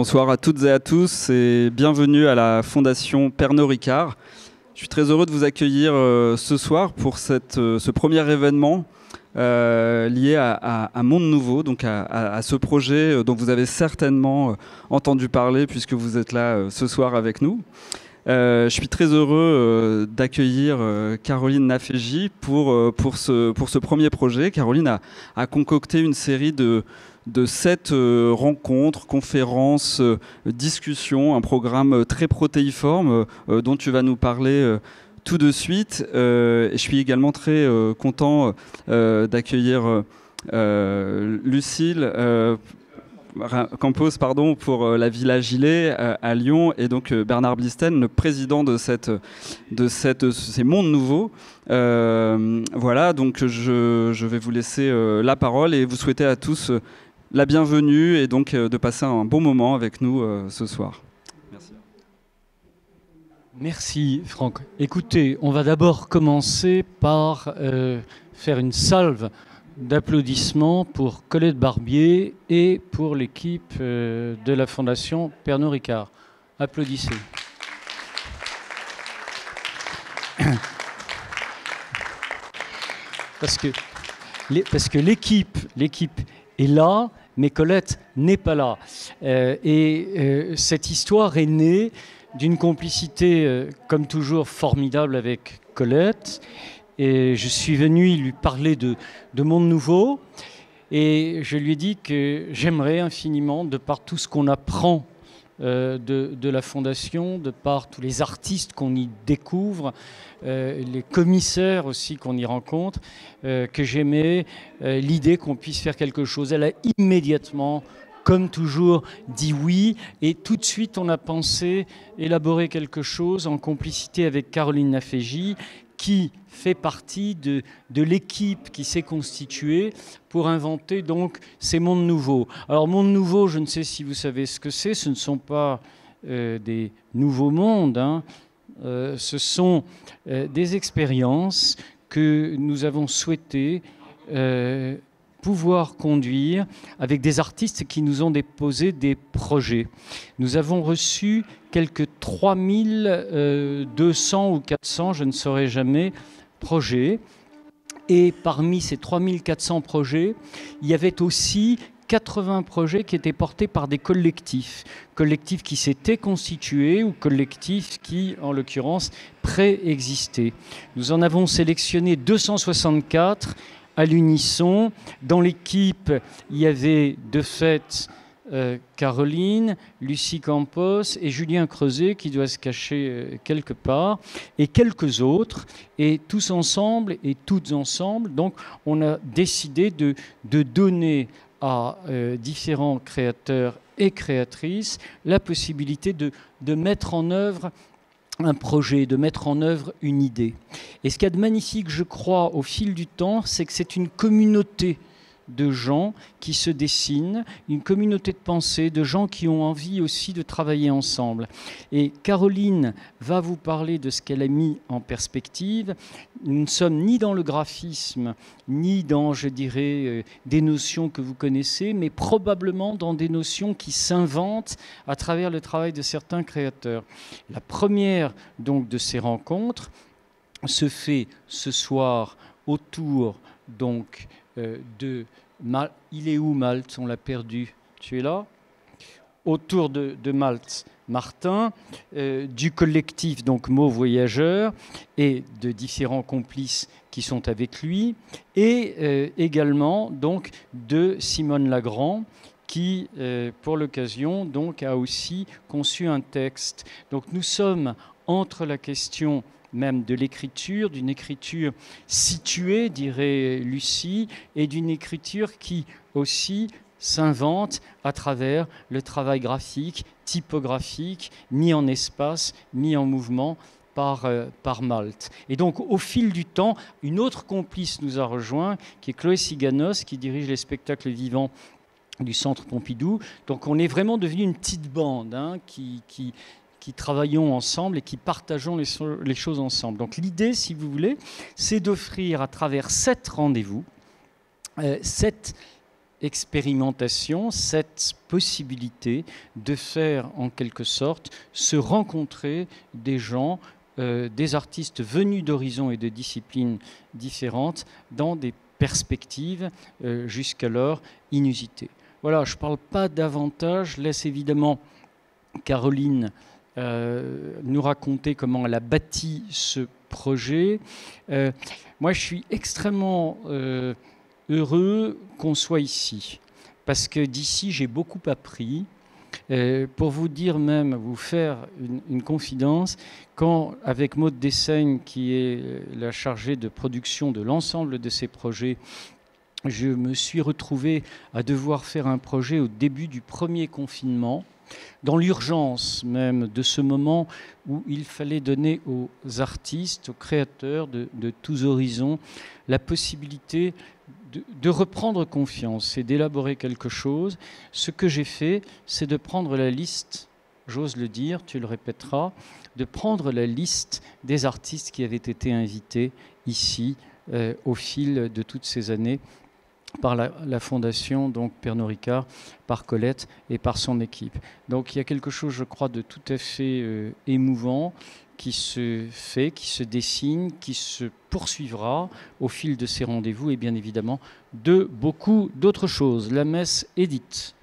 Bonsoir à toutes et à tous et bienvenue à la Fondation Pernod Ricard. Je suis très heureux de vous accueillir ce soir pour ce premier événement lié à Monde Nouveau, donc à ce projet dont vous avez certainement entendu parler puisque vous êtes là ce soir avec nous. Je suis très heureux d'accueillir Caroline Nafégi pour ce premier projet. Caroline a concocté une série de 7 rencontres, conférences, discussions, un programme très protéiforme dont tu vas nous parler tout de suite. Et je suis également très content d'accueillir Lucille Campos pour la Villa Gilet à Lyon, et donc Bernard Blisten, le président de ces mondes nouveaux. Voilà, donc je vais vous laisser la parole et vous souhaiter à tous la bienvenue et donc de passer un bon moment avec nous ce soir. Merci. Merci Franck. Écoutez, on va d'abord commencer par faire une salve d'applaudissements pour Colette Barbier et pour l'équipe de la Fondation Pernod Ricard. Applaudissez. Parce que l'équipe est là, mais Colette n'est pas là. Cette histoire est née d'une complicité, comme toujours, formidable avec Colette. Et je suis venu lui parler de Monde Nouveau, et je lui ai dit que j'aimerais infiniment, de par tout ce qu'on apprend de la Fondation, de par tous les artistes qu'on y découvre, les commissaires aussi qu'on y rencontre, que j'aimais l'idée qu'on puisse faire quelque chose. Elle a immédiatement, comme toujours, dit oui, et tout de suite on a pensé élaborer quelque chose en complicité avec Caroline Nafégi, qui fait partie de l'équipe qui s'est constituée pour inventer donc ces mondes nouveaux. Alors, mondes nouveaux, je ne sais si vous savez ce que c'est, ce ne sont pas des nouveaux mondes, hein. Ce sont des expériences que nous avons souhaité pouvoir conduire avec des artistes qui nous ont déposé des projets. Nous avons reçu quelques 3200 ou 400, je ne saurais jamais, projets. Et parmi ces 3400 projets, il y avait aussi 80 projets qui étaient portés par des collectifs qui s'étaient constitués ou collectifs qui, en l'occurrence, préexistaient. Nous en avons sélectionné 264 à l'unisson. Dans l'équipe, il y avait de fait Caroline, Lucie Campos et Julien Creuset qui doit se cacher quelque part, et quelques autres, et tous ensemble et toutes ensemble. Donc on a décidé de donner à différents créateurs et créatrices la possibilité de mettre en œuvre un projet, de mettre en œuvre une idée. Et ce qu'il y a de magnifique, je crois, au fil du temps, c'est que c'est une communauté de gens qui se dessinent, une communauté de pensée, de gens qui ont envie aussi de travailler ensemble. Et Caroline va vous parler de ce qu'elle a mis en perspective. Nous ne sommes ni dans le graphisme, ni dans, je dirais, des notions que vous connaissez, mais probablement dans des notions qui s'inventent à travers le travail de certains créateurs. La première donc de ces rencontres se fait ce soir autour donc de il est où Malte? On l'a perdu. Tu es là? Autour de Malte Martin, du collectif donc Mots Voyageurs et de différents complices qui sont avec lui, et également donc de Simone Lagrand qui, pour l'occasion, donc a aussi conçu un texte. Donc nous sommes entre la question même de l'écriture, d'une écriture située, dirait Lucie, et d'une écriture qui aussi s'invente à travers le travail graphique, typographique, mis en espace, mis en mouvement par Malte. Et donc, au fil du temps, une autre complice nous a rejoint, qui est Chloé Siganos, qui dirige les spectacles vivants du Centre Pompidou. Donc, on est vraiment devenu une petite bande hein, qui travaillons ensemble et qui partageons les choses ensemble. Donc l'idée, si vous voulez, c'est d'offrir à travers 7 rendez-vous, 7 expérimentation, cette possibilité de faire en quelque sorte se rencontrer des gens, des artistes venus d'horizons et de disciplines différentes dans des perspectives jusqu'alors inusitées. Voilà, je ne parle pas davantage, je laisse évidemment Caroline nous raconter comment elle a bâti ce projet. Moi, je suis extrêmement heureux qu'on soit ici, parce que d'ici, j'ai beaucoup appris. Pour vous dire même, vous faire une confidence, quand, avec Maud Dessaigne, qui est la chargée de production de l'ensemble de ces projets, je me suis retrouvé à devoir faire un projet au début du premier confinement, dans l'urgence même de ce moment où il fallait donner aux artistes, aux créateurs de tous horizons, la possibilité de reprendre confiance et d'élaborer quelque chose. Ce que j'ai fait, c'est de prendre la liste, j'ose le dire, tu le répéteras, de prendre la liste des artistes qui avaient été invités ici au fil de toutes ces années par la fondation, donc Pernod Ricard, par Colette et par son équipe. Donc il y a quelque chose, je crois, de tout à fait émouvant qui se fait, qui se dessine, qui se poursuivra au fil de ces rendez-vous et bien évidemment de beaucoup d'autres choses. La messe est dite.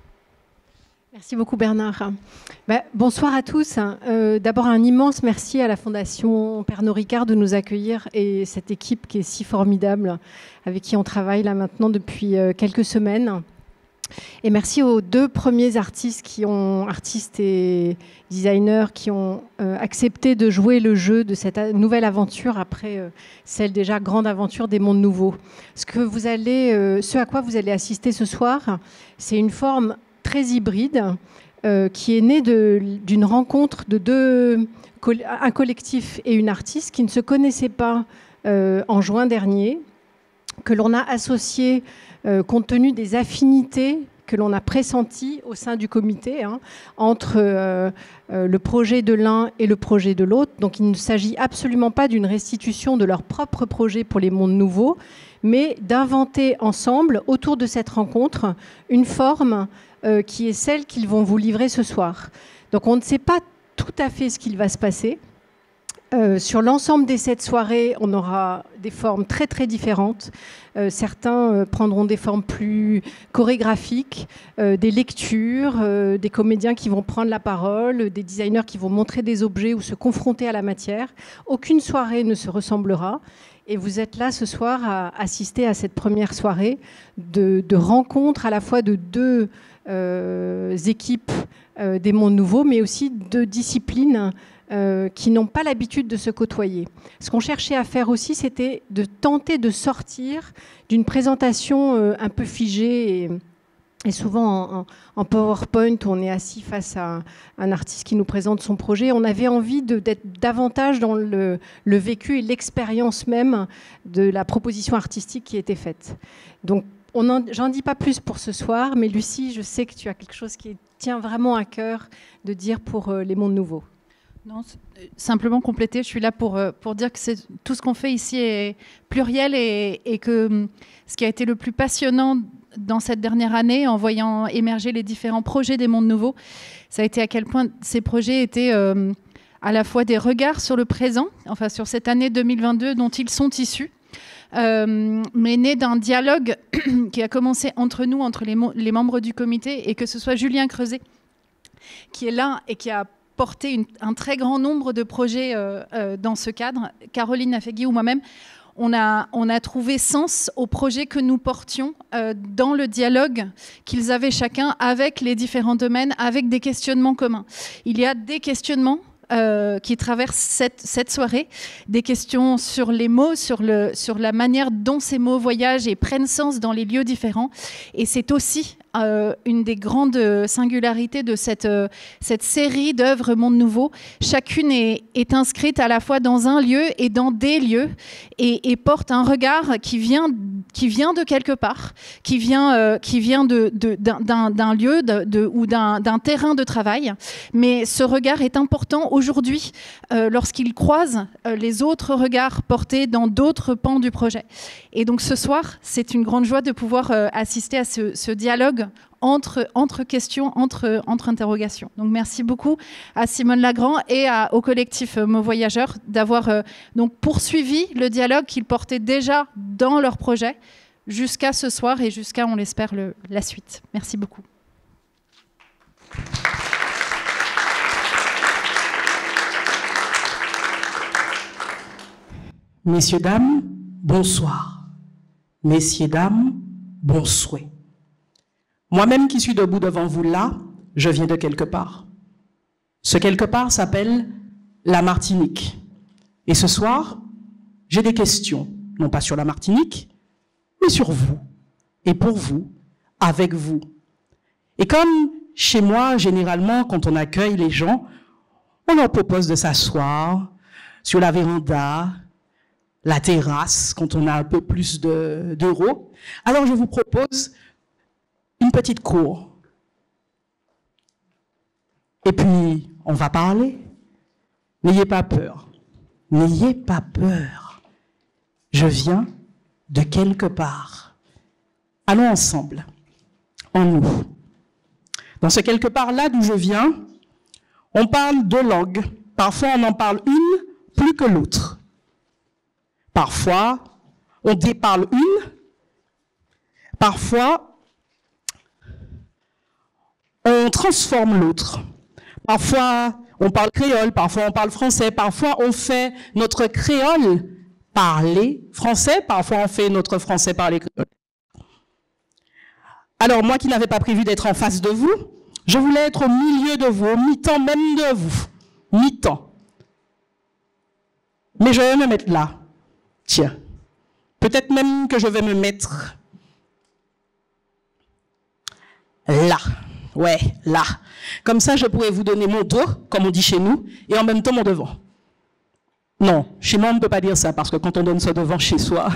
Merci beaucoup Bernard. Bonsoir à tous. D'abord un immense merci à la Fondation Pernod Ricard de nous accueillir et cette équipe qui est si formidable, avec qui on travaille là maintenant depuis quelques semaines. Et merci aux deux premiers artistes et designers qui ont accepté de jouer le jeu de cette nouvelle aventure après celle déjà grande aventure des mondes nouveaux. Ce à quoi vous allez assister ce soir, c'est une forme très hybride qui est née d'une rencontre de un collectif et une artiste qui ne se connaissaient pas en juin dernier, que l'on a associé compte tenu des affinités que l'on a pressenties au sein du comité entre le projet de l'un et le projet de l'autre. Donc il ne s'agit absolument pas d'une restitution de leur propre projet pour les mondes nouveaux, mais d'inventer ensemble, autour de cette rencontre, une forme qui est celle qu'ils vont vous livrer ce soir. Donc on ne sait pas tout à fait ce qu'il va se passer. Sur l'ensemble des 7 soirées, on aura des formes très très différentes. Certains prendront des formes plus chorégraphiques, des lectures, des comédiens qui vont prendre la parole, des designers qui vont montrer des objets ou se confronter à la matière. Aucune soirée ne se ressemblera. Et vous êtes là ce soir à assister à cette première soirée de rencontre à la fois de deux équipes des mondes nouveaux, mais aussi de disciplines qui n'ont pas l'habitude de se côtoyer. Ce qu'on cherchait à faire aussi, c'était de tenter de sortir d'une présentation un peu figée et souvent en PowerPoint, on est assis face à un artiste qui nous présente son projet. On avait envie d'être davantage dans le vécu et l'expérience même de la proposition artistique qui était faite. Donc, j'en dis pas plus pour ce soir, mais Lucie, je sais que tu as quelque chose qui tient vraiment à cœur de dire pour les mondes nouveaux. Non, simplement compléter, je suis là pour dire que tout ce qu'on fait ici est pluriel et que ce qui a été le plus passionnant dans cette dernière année, en voyant émerger les différents projets des mondes nouveaux, ça a été à quel point ces projets étaient à la fois des regards sur le présent, enfin sur cette année 2022 dont ils sont issus, mais nés d'un dialogue qui a commencé entre nous, entre les membres du comité, et que ce soit Julien Creuset qui est là et qui a porté un très grand nombre de projets dans ce cadre, Caroline Afegui ou moi-même, on a trouvé sens aux projets que nous portions dans le dialogue qu'ils avaient chacun avec les différents domaines, avec des questionnements communs. Il y a des questionnements qui traversent cette soirée, des questions sur les mots, sur la manière dont ces mots voyagent et prennent sens dans les lieux différents. Et c'est aussi une des grandes singularités de cette série d'œuvres Monde Nouveau. Chacune est inscrite à la fois dans un lieu et dans des lieux et porte un regard qui vient de quelque part, qui vient d'un lieu ou d'un terrain de travail. Mais ce regard est important aujourd'hui lorsqu'il croise les autres regards portés dans d'autres pans du projet. Et donc ce soir, c'est une grande joie de pouvoir assister à ce dialogue entre questions, entre interrogations. Donc merci beaucoup à Simone Lagrand et au collectif Mots Voyageurs d'avoir donc poursuivi le dialogue qu'ils portaient déjà dans leur projet jusqu'à ce soir et jusqu'à, on l'espère, la suite. Merci beaucoup. Messieurs, dames, bonsoir. Messieurs, dames, bon souhait. Moi-même qui suis debout devant vous là, je viens de quelque part. Ce quelque part s'appelle la Martinique. Et ce soir, j'ai des questions, non pas sur la Martinique, mais sur vous, et pour vous, avec vous. Et comme chez moi, généralement, quand on accueille les gens, on leur propose de s'asseoir sur la véranda, la terrasse, quand on a un peu plus d'euros. Alors je vous propose une petite cour. Et puis, on va parler. N'ayez pas peur. N'ayez pas peur. Je viens de quelque part. Allons ensemble, en nous. Dans ce quelque part-là d'où je viens, on parle deux langues. Parfois, on en parle une plus que l'autre. Parfois, on déparle une. Parfois, on transforme l'autre. Parfois, on parle créole, parfois on parle français, parfois on fait notre créole parler français, parfois on fait notre français parler créole. Alors, moi qui n'avais pas prévu d'être en face de vous, je voulais être au milieu de vous, au mi-temps même de vous, mi-temps. Mais je vais me mettre là. Tiens, peut-être même que je vais me mettre là. Ouais, là. Comme ça, je pourrais vous donner mon dos, comme on dit chez nous, et en même temps mon devant. Non, chez moi, on ne peut pas dire ça, parce que quand on donne son devant chez soi,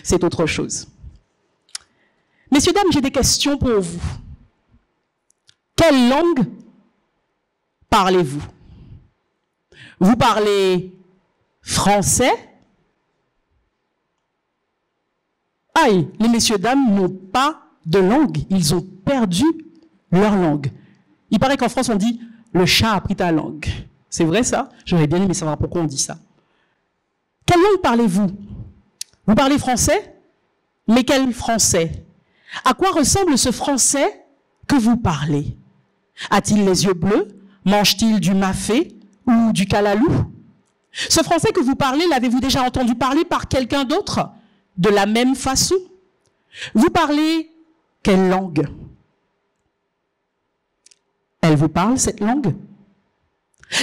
c'est autre chose. Messieurs, dames, j'ai des questions pour vous. Quelle langue parlez-vous? Vous parlez français? Aïe, les messieurs, dames n'ont pas de langue. Ils ont perdu leur langue. Il paraît qu'en France, on dit « le chat a pris ta langue ». C'est vrai ça? J'aurais bien aimé savoir pourquoi on dit ça. Quelle langue parlez-vous? Vous parlez français? Mais quel français? À quoi ressemble ce français que vous parlez? A-t-il les yeux bleus? Mange-t-il du mafé ou du calalou? Ce français que vous parlez, l'avez-vous déjà entendu parler par quelqu'un d'autre de la même façon? Vous parlez quelle langue? Elle vous parle, cette langue?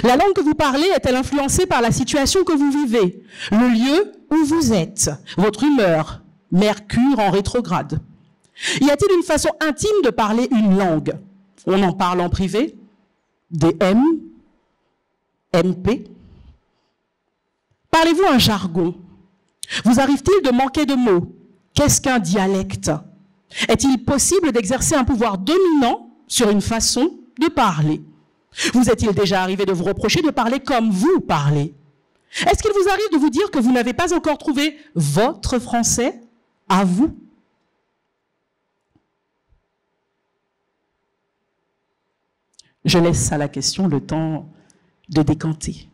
La langue que vous parlez est-elle influencée par la situation que vous vivez, le lieu où vous êtes, votre humeur, Mercure en rétrograde? Y a-t-il une façon intime de parler une langue? On en parle en privé? Des M? MP? Parlez-vous un jargon? Vous arrive-t-il de manquer de mots? Qu'est-ce qu'un dialecte? Est-il possible d'exercer un pouvoir dominant sur une façon de parler? Vous est-il déjà arrivé de vous reprocher de parler comme vous parlez? Est-ce qu'il vous arrive de vous dire que vous n'avez pas encore trouvé votre français à vous? Je laisse à la question le temps de décanter.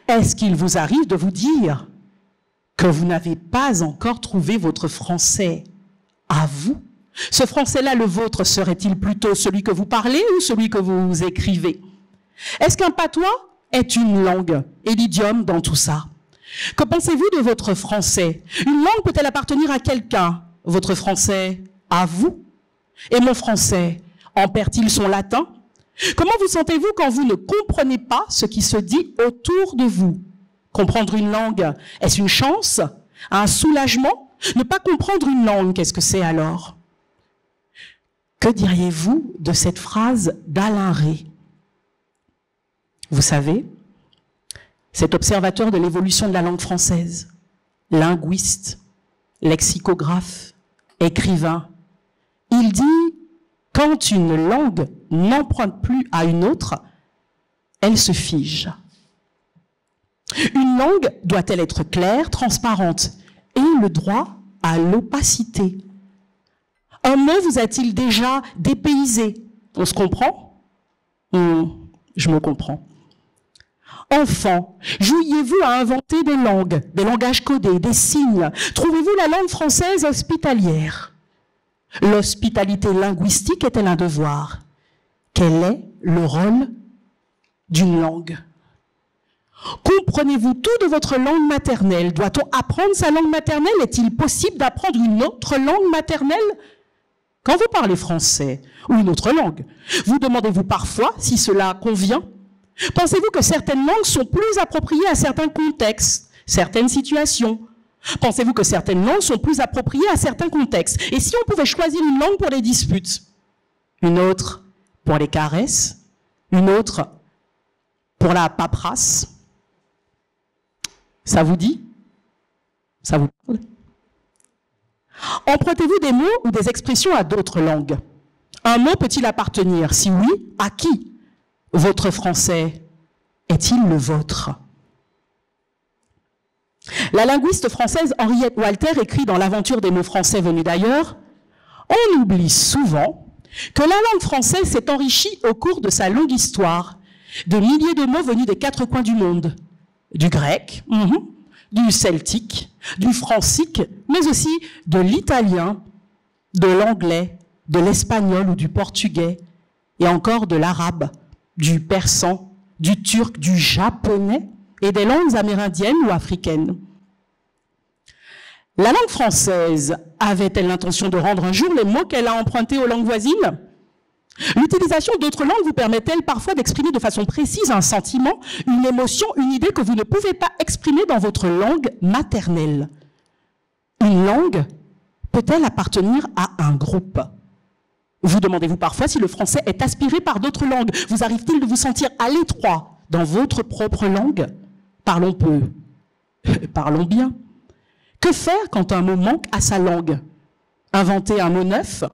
Est-ce qu'il vous arrive de vous dire que vous n'avez pas encore trouvé votre français à vous? Ce français-là, le vôtre, serait-il plutôt celui que vous parlez ou celui que vous écrivez? Est-ce qu'un patois est une langue et l'idiome dans tout ça? Que pensez-vous de votre français? Une langue peut-elle appartenir à quelqu'un? Votre français à vous? Et mon français en perd-il son latin? Comment vous sentez-vous quand vous ne comprenez pas ce qui se dit autour de vous? Comprendre une langue, est-ce une chance? Un soulagement? Ne pas comprendre une langue, qu'est-ce que c'est alors? Que diriez-vous de cette phrase d'Alain Rey? Vous savez, cet observateur de l'évolution de la langue française, linguiste, lexicographe, écrivain, il dit: quand une langue n'emprunte plus à une autre, elle se fige. Une langue doit-elle être claire, transparente et le droit à l'opacité? Un mot vous a-t-il déjà dépaysé? On se comprend? Je me comprends. Enfant, jouiez-vous à inventer des langues, des langages codés, des signes? Trouvez-vous la langue française hospitalière? L'hospitalité linguistique est-elle un devoir? Quel est le rôle d'une langue? Comprenez-vous tout de votre langue maternelle? Doit-on apprendre sa langue maternelle? Est-il possible d'apprendre une autre langue maternelle? Quand vous parlez français ou une autre langue, vous demandez-vous parfois si cela convient? Pensez-vous que certaines langues sont plus appropriées à certains contextes, certaines situations? Pensez-vous que certaines langues sont plus appropriées à certains contextes? Et si on pouvait choisir une langue pour les disputes, une autre pour les caresses, une autre pour la paperasse? Ça vous dit? Ça vous parle? Empruntez-vous des mots ou des expressions à d'autres langues? Un mot peut-il appartenir? Si oui, à qui? Votre français est-il le vôtre? La linguiste française Henriette Walter écrit dans l'Aventure des mots français venus d'ailleurs: on oublie souvent que la langue française s'est enrichie au cours de sa longue histoire de milliers de mots venus des quatre coins du monde, du grec, du celtique, du francique, mais aussi de l'italien, de l'anglais, de l'espagnol ou du portugais, et encore de l'arabe, du persan, du turc, du japonais et des langues amérindiennes ou africaines. La langue française avait-elle l'intention de rendre un jour les mots qu'elle a empruntés aux langues voisines? L'utilisation d'autres langues vous permet-elle parfois d'exprimer de façon précise un sentiment, une émotion, une idée que vous ne pouvez pas exprimer dans votre langue maternelle? Une langue peut-elle appartenir à un groupe? Vous demandez-vous parfois si le français est aspiré par d'autres langues? Vous arrive-t-il de vous sentir à l'étroit dans votre propre langue? Parlons peu, parlons bien. Que faire quand un mot manque à sa langue? Inventer un mot neuf?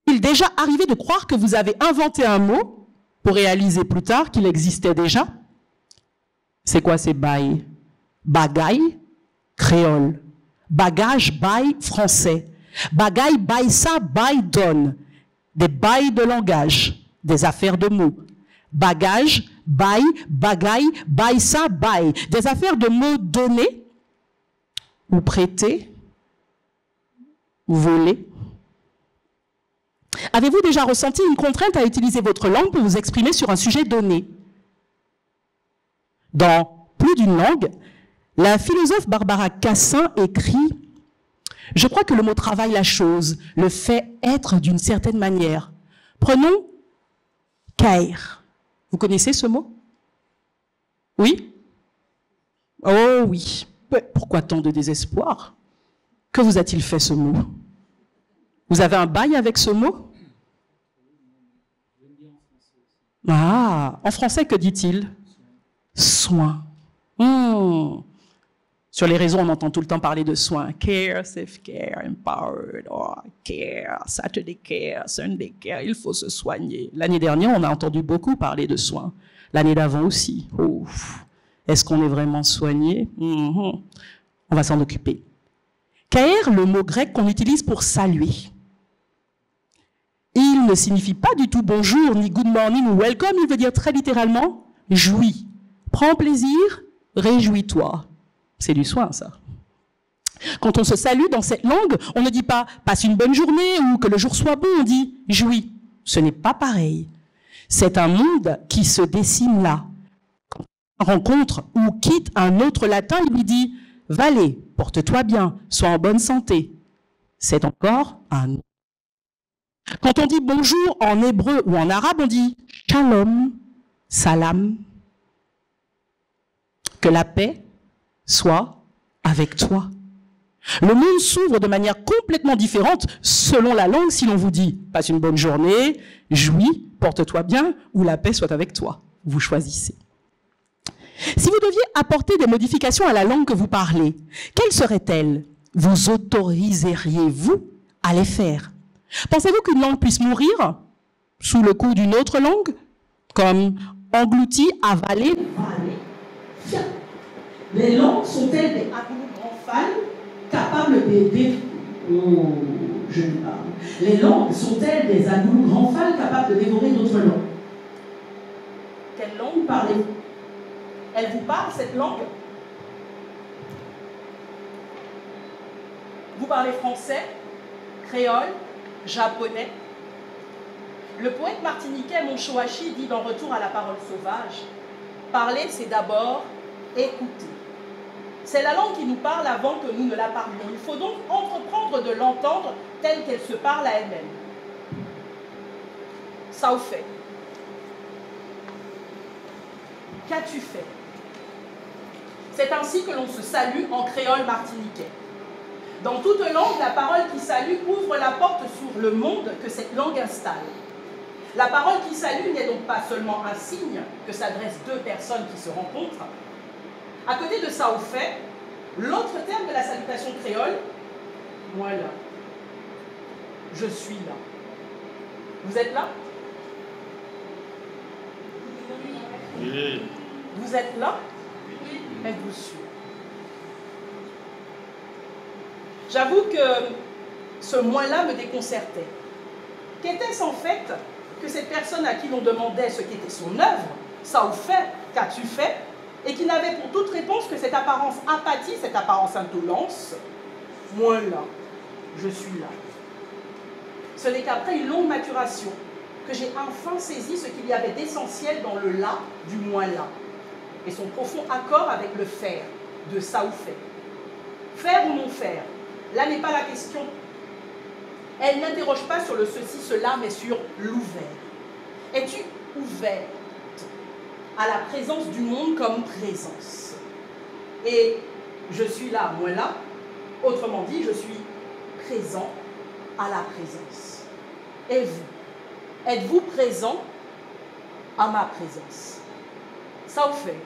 Il est déjà arrivé de croire que vous avez inventé un mot pour réaliser plus tard qu'il existait déjà? C'est quoi ces bails? Bagaille, créole. Bagage, bail, français. Bagaille, bail ça, bail donne. Des bails de langage, des affaires de mots. Bagage, bail, bagaille, bail ça, bail. Des affaires de mots donnés ou prêtés ou volés. Avez-vous déjà ressenti une contrainte à utiliser votre langue pour vous exprimer sur un sujet donné? Dans plus d'une langue, la philosophe Barbara Cassin écrit: je crois que le mot travaille la chose, le fait être d'une certaine manière. Prenons caire. Vous connaissez ce mot? Oui? Oh oui. Pourquoi tant de désespoir? Que vous a-t-il fait ce mot? Vous avez un bail avec ce mot? Ah, en français, que dit-il? Soin. Sur les réseaux, on entend tout le temps parler de soins. Care, self-care, empowered, oh, care, Saturday care, Sunday care, il faut se soigner. L'année dernière, on a entendu beaucoup parler de soins. L'année d'avant aussi. Ouf. Est-ce qu'on est vraiment soigné? On va s'en occuper. Caer, le mot grec qu'on utilise pour saluer. Il ne signifie pas du tout bonjour, ni good morning ou welcome, il veut dire très littéralement jouis. Prends plaisir, réjouis-toi. C'est du soin, ça. Quand on se salue dans cette langue, on ne dit pas « passe une bonne journée » ou « que le jour soit beau », on dit « jouis ». Ce n'est pas pareil. C'est un monde qui se dessine là. Quand on rencontre ou quitte un autre latin, il lui dit « Vale, porte-toi bien, sois en bonne santé ». C'est encore un Quand on dit bonjour en hébreu ou en arabe, on dit shalom, salam. Que la paix soit avec toi. Le monde s'ouvre de manière complètement différente selon la langue si l'on vous dit « passe une bonne journée, jouis, porte-toi bien » ou « la paix soit avec toi ». Vous choisissez. Si vous deviez apporter des modifications à la langue que vous parlez, quelles seraient-elles? Vous autoriseriez-vous à les faire? Pensez-vous qu'une langue puisse mourir sous le coup d'une autre langue, comme engloutie, avalée? Les langues sont-elles des agglomérants capables d'aider? Oh, je ne parle. Les langues sont-elles des agglomérants capables de dévorer d'autres langues? Quelle langue parlez-vous? Elle vous parle, cette langue? Vous parlez français, créole, japonais? Le poète martiniquais Monchoachi dit dans Retour à la parole sauvage, parler, c'est d'abord écouter. C'est la langue qui nous parle avant que nous ne la parlions. Il faut donc entreprendre de l'entendre telle qu'elle se parle à elle-même. Ça au fait. Qu'as-tu fait? C'est ainsi que l'on se salue en créole martiniquais. Dans toute langue, la parole qui salue ouvre la porte sur le monde que cette langue installe. La parole qui salue n'est donc pas seulement un signe que s'adressent deux personnes qui se rencontrent. À côté de ça au fait, l'autre terme de la salutation créole, moi là, je suis là. Vous êtes là? Oui. Vous êtes là? Êtes-vous sûr? J'avoue que ce moi-là me déconcertait. Qu'était-ce en fait que cette personne à qui l'on demandait ce qu'était son œuvre, ça au fait, qu'as-tu fait, et qui n'avait pour toute réponse que cette apparence apathie, cette apparence indolence, moi là, je suis là. Ce n'est qu'après une longue maturation que j'ai enfin saisi ce qu'il y avait d'essentiel dans le là du moi là, et son profond accord avec le faire, de ça ou fait. Faire ou non faire, là n'est pas la question. Elle n'interroge pas sur le ceci, cela, mais sur l'ouvert. Es-tu ouverte à la présence du monde comme présence? Et je suis là, moi là, autrement dit, je suis présent à la présence. Et vous, êtes-vous présent à ma présence? Ça vous fait?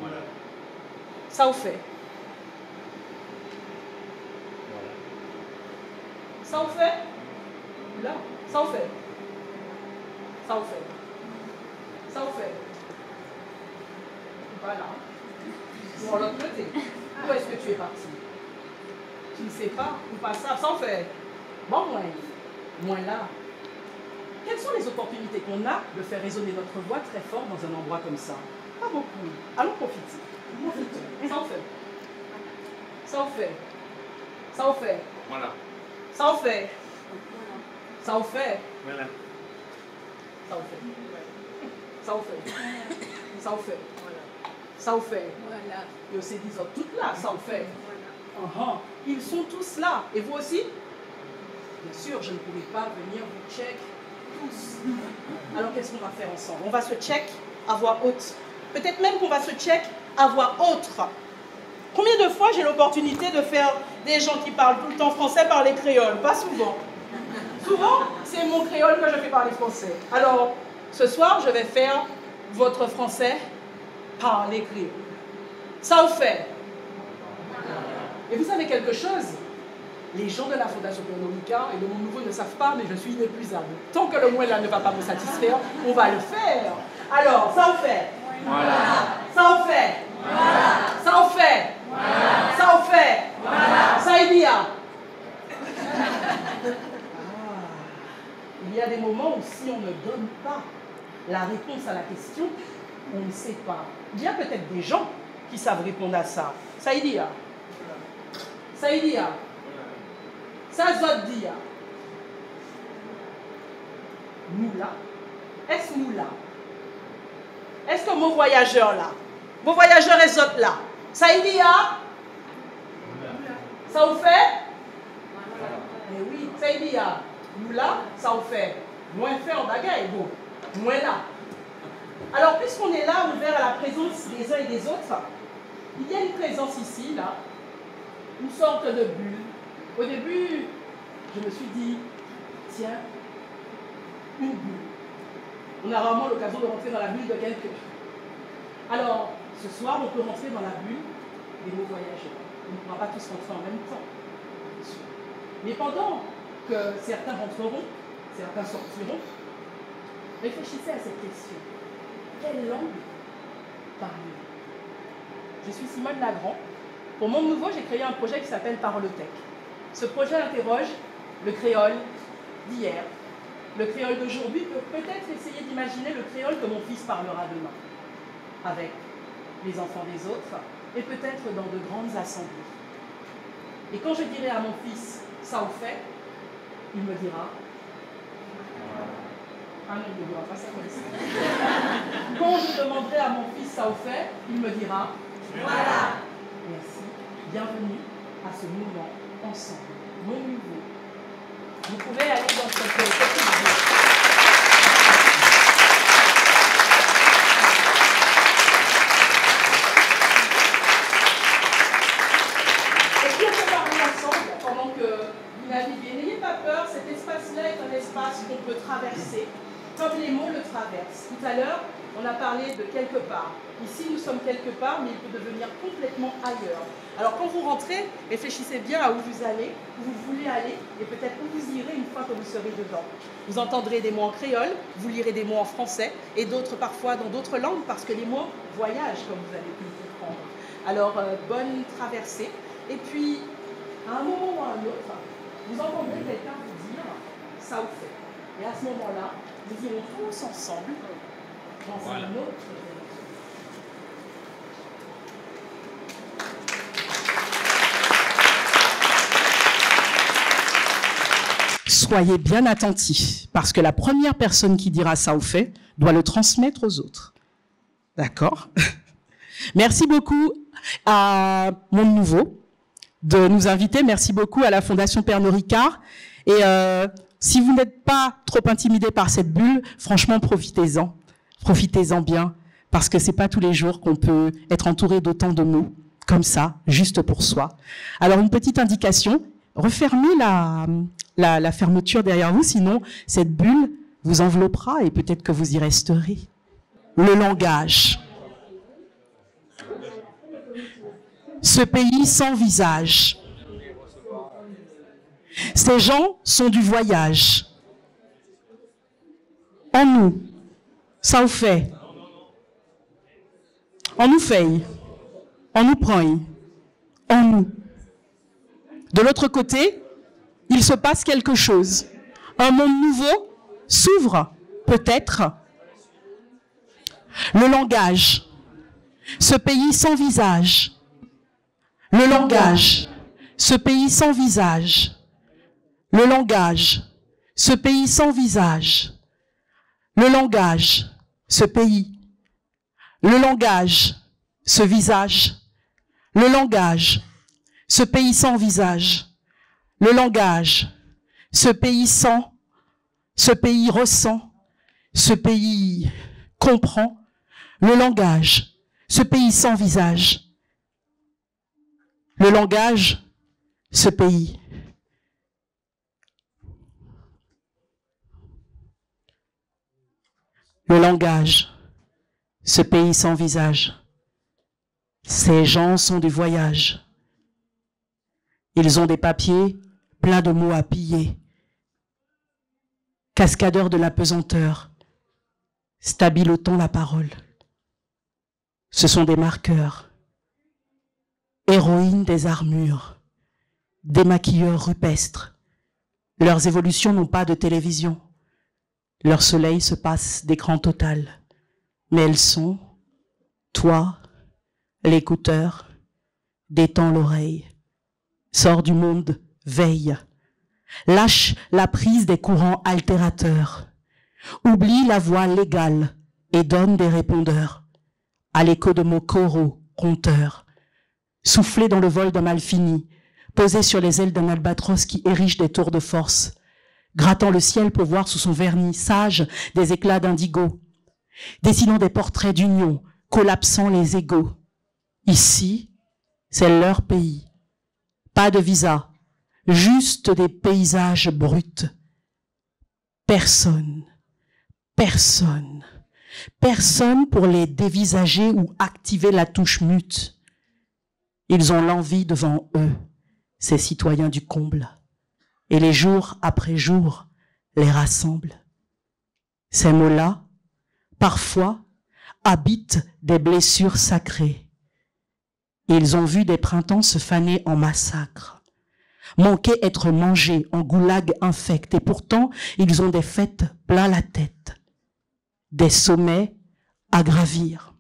Voilà. Ça vous fait? Voilà. Ça vous fait? Là, ça vous fait? Ça vous fait? Ça vous fait? Voilà. Pour l'autre côté. Où est-ce que tu es parti? Tu ne sais pas ou pas ça? Ça vous fait? Bon, moins là. Quelles sont les opportunités qu'on a de faire résonner notre voix très fort dans un endroit comme ça? Pas beaucoup. Allons profiter. Profitons. Ça vous fait? Ça vous fait? Ça vous fait? Voilà. Ça vous fait? Ça vous fait? Voilà. Ça vous fait? Ça vous fait? Ça vous fait? Ça vous fait? Voilà. Et aussi disent toutes là, ça vous fait? Voilà. Ils sont tous là. Et vous aussi? Bien sûr, je ne pourrai pas venir vous check tous. Alors qu'est-ce qu'on va faire ensemble? On va se check à voix haute. Peut-être même qu'on va se check à voix haute. Combien de fois j'ai l'opportunité de faire des gens qui parlent tout le temps français parler créole? Pas souvent. Souvent, c'est mon créole que je fais parler français. Alors, ce soir, je vais faire votre français parler créole. Ça vous fait? Et vous savez quelque chose? Les gens de la Fondation Pernod Ricard et de mon nouveau ne savent pas, mais je suis inépuisable. Tant que le moins là ne va pas me satisfaire, on va le faire. Alors, ça vous fait? Voilà. Ça vous fait? Voilà. Ça vous fait? Voilà. Ça vous fait? Voilà. Ça y dit, hein? Il y a des moments où si on ne donne pas la réponse à la question, on ne sait pas. Il y a peut-être des gens qui savent répondre à ça. Ça y dit, hein? Ça y dit, hein? Ça zot dit, hein? Nous là? Est-ce nous là? Est-ce que mon voyageur là? Vos voyageurs et autres là? Ça y dit, hein? Ça vous fait? Eh oui, ça y dit, hein? Nous là, ça vous fait moins fait en bagaille, bon, moins là. Alors, puisqu'on est là, ouvert à la présence des uns et des autres, il y a une présence ici, là, une sorte de bulle. Au début, je me suis dit, tiens, une bulle. On a rarement l'occasion de rentrer dans la bulle de quelqu'un. Alors, ce soir, on peut rentrer dans la bulle des mots voyageurs. On ne pourra pas tous rentrer en même temps. Mais pendant que certains rentreront, certains sortiront, réfléchissez à cette question. Quelle langue parlez-vous? Je suis Simone Lagrand. Pour Monde Nouveau, j'ai créé un projet qui s'appelle Parolothèque. Ce projet interroge le créole d'hier. Le créole d'aujourd'hui peut peut-être essayer d'imaginer le créole que mon fils parlera demain, avec les enfants des autres, et peut-être dans de grandes assemblées. Et quand je dirai à mon fils « ça au fait », il me dira « ah non, il ne dira pas ça comme ça ». Quand je demanderai à mon fils « ça au fait », il me dira « voilà ». Merci, bienvenue à ce mouvement ensemble, Monde Nouveau. Vous pouvez aller dans cette petite vidéo. N'ayez pas peur, cet espace-là est un espace qu'on peut traverser, comme les mots le traversent. Tout à l'heure, on a parlé de quelque part. Ici, nous sommes quelque part, mais il peut devenir complètement ailleurs. Alors, quand vous rentrez, réfléchissez bien à où vous allez, où vous voulez aller, et peut-être où vous irez une fois que vous serez dedans. Vous entendrez des mots en créole, vous lirez des mots en français, et d'autres parfois dans d'autres langues, parce que les mots voyagent, comme vous avez pu le comprendre. Alors, bonne traversée. Et puis, à un moment ou à un autre, vous entendrez quelqu'un vous dire « ça vous fait ». Et à ce moment-là, nous irons tous ensemble dans un autre événement. Soyez bien attentifs, parce que la première personne qui dira « ça vous fait » doit le transmettre aux autres. D'accord? Merci beaucoup à Monde Nouveau de nous inviter. Merci beaucoup à la Fondation Pernod Ricard. Et si vous n'êtes pas trop intimidé par cette bulle, franchement, profitez-en. Profitez-en bien, parce que c'est pas tous les jours qu'on peut être entouré d'autant de mots, comme ça, juste pour soi. Alors, une petite indication, refermez la fermeture derrière vous, sinon cette bulle vous enveloppera et peut-être que vous y resterez. Le langage. Ce pays sans visage. Ces gens sont du voyage. En nous, ça vous fait. On nous fait. On nous prend. En nous. De l'autre côté, il se passe quelque chose. Un monde nouveau s'ouvre, peut-être. Le langage. Ce pays sans visage. Le langage, ce pays sans visage. Le langage, ce pays sans visage. Le langage, ce pays. Le langage, ce visage. Le langage, ce pays sans visage. Le langage, ce pays sans, ce pays ressent, ce pays comprend. Le langage, ce pays sans visage. Le langage, ce pays. Le langage, ce pays sans visage. Ces gens sont du voyage. Ils ont des papiers pleins de mots à piller. Cascadeurs de la pesanteur, stabilotant la parole. Ce sont des marqueurs. Héroïnes des armures, des maquilleurs rupestres. Leurs évolutions n'ont pas de télévision. Leur soleil se passe d'écran total. Mais elles sont, toi, l'écouteur, détends l'oreille, sors du monde, veille, lâche la prise des courants altérateurs, oublie la voix légale et donne des répondeurs à l'écho de mots coraux, conteurs. Souffler dans le vol d'un mal fini, posé sur les ailes d'un albatros qui érige des tours de force, grattant le ciel pour voir sous son vernissage des éclats d'indigo, dessinant des portraits d'union, collapsant les égaux. Ici, c'est leur pays. Pas de visa, juste des paysages bruts. Personne, personne, personne pour les dévisager ou activer la touche mute. Ils ont l'envie devant eux, ces citoyens du comble, et les jours après jours les rassemblent. Ces mots-là, parfois, habitent des blessures sacrées. Ils ont vu des printemps se faner en massacre, manquer être mangés en goulag infect, et pourtant ils ont des fêtes plein la tête, des sommets à gravir,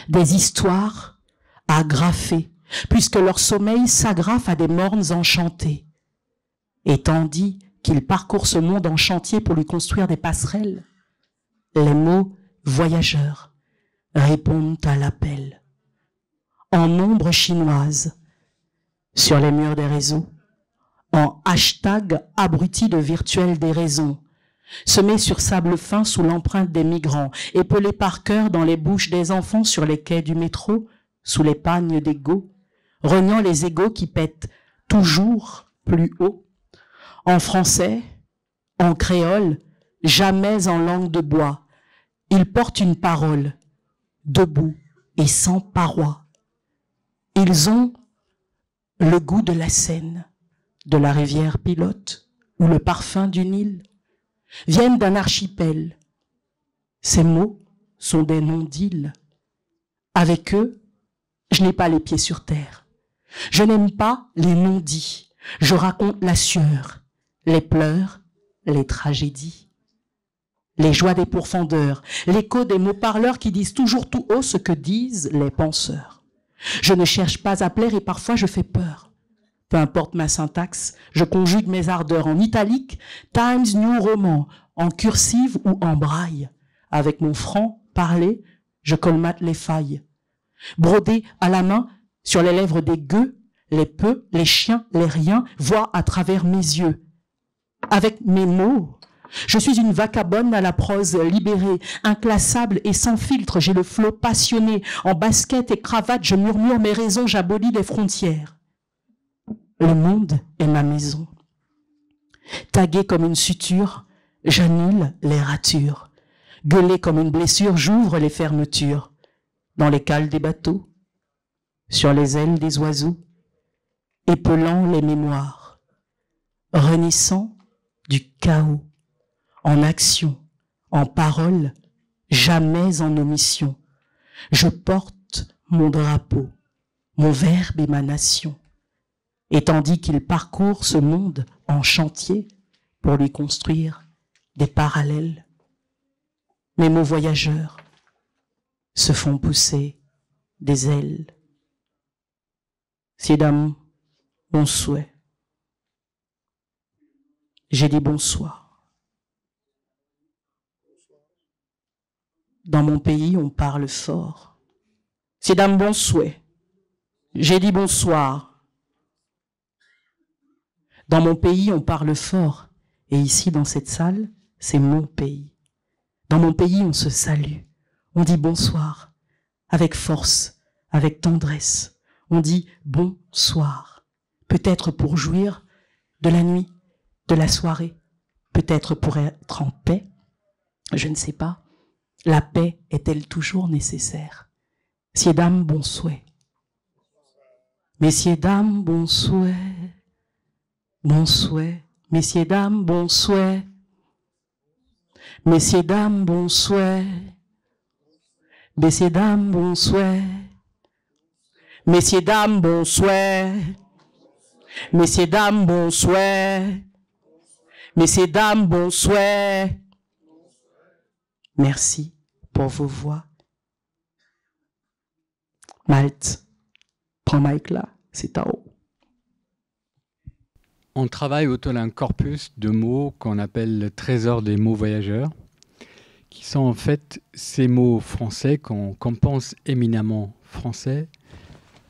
des histoires à agrafer, puisque leur sommeil s'agrafe à des mornes enchantées. Et tandis qu'ils parcourent ce monde en chantier pour lui construire des passerelles, les mots voyageurs répondent à l'appel. En ombre chinoise, sur les murs des réseaux, en hashtag abruti de virtuelle déraison, semé sur sable fin sous l'empreinte des migrants, épelé par cœur dans les bouches des enfants sur les quais du métro, sous les pagnes d'égaux, reniant les égaux qui pètent toujours plus haut, en français, en créole, jamais en langue de bois. Ils portent une parole, debout et sans paroi. Ils ont le goût de la Seine, de la rivière Pilote ou le parfum d'une île, viennent d'un archipel. Ces mots sont des noms d'îles. Avec eux, je n'ai pas les pieds sur terre. Je n'aime pas les non-dits. Je raconte la sueur, les pleurs, les tragédies, les joies des pourfendeurs, l'écho des mots parleurs qui disent toujours tout haut ce que disent les penseurs. Je ne cherche pas à plaire et parfois je fais peur. Peu importe ma syntaxe, je conjugue mes ardeurs en italique, Times New Roman, en cursive ou en braille. Avec mon franc parler, je colmate les failles. Brodé à la main, sur les lèvres des gueux, les peu, les chiens, les riens voient à travers mes yeux. Avec mes mots, je suis une vagabonde à la prose libérée, inclassable et sans filtre, j'ai le flot passionné. En basket et cravate, je murmure mes raisons, j'abolis les frontières. Le monde est ma maison. Tagué comme une suture, j'annule les ratures. Gueulé comme une blessure, j'ouvre les fermetures. Dans les cales des bateaux, sur les ailes des oiseaux, épelant les mémoires, renissant du chaos, en action, en parole, jamais en omission. Je porte mon drapeau, mon verbe et ma nation. Et tandis qu'il parcourt ce monde en chantier pour lui construire des parallèles, mes mots voyageurs se font pousser des ailes. Mesdames, bon souhait. J'ai dit bonsoir. Dans mon pays, on parle fort. Mesdames, bon souhait. J'ai dit bonsoir. Dans mon pays, on parle fort. Et ici, dans cette salle, c'est mon pays. Dans mon pays, on se salue. On dit bonsoir, avec force, avec tendresse. On dit bonsoir, peut-être pour jouir de la nuit, de la soirée, peut-être pour être en paix, je ne sais pas. La paix est-elle toujours nécessaire? Messieurs, dames, bon souhait. Messieurs, dames, bon souhait. Bon souhait. Messieurs, dames, bon souhait. Messieurs, dames, bon souhait. Messieurs, dames, bon souhait. Messieurs, dames, bon souhait. Messieurs, dames, bon souhait. Messieurs, dames, bon souhait. Merci pour vos voix. Malte, prends Mike là, c'est à haut. On travaille autour d'un corpus de mots qu'on appelle le trésor des mots voyageurs, qui sont en fait ces mots français qu'on pense éminemment français,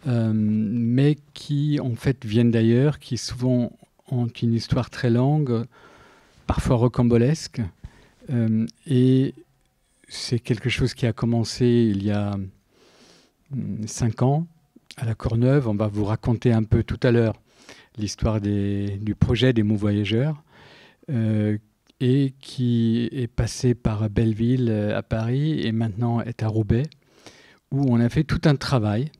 mais qui en fait viennent d'ailleurs, qui souvent ont une histoire très longue, parfois rocambolesques. Et c'est quelque chose qui a commencé il y a 5 ans à la Courneuve. On va vous raconter un peu tout à l'heure l'histoire du projet des mots voyageurs, et qui est passé par Belleville à Paris et maintenant est à Roubaix, où on a fait tout un travail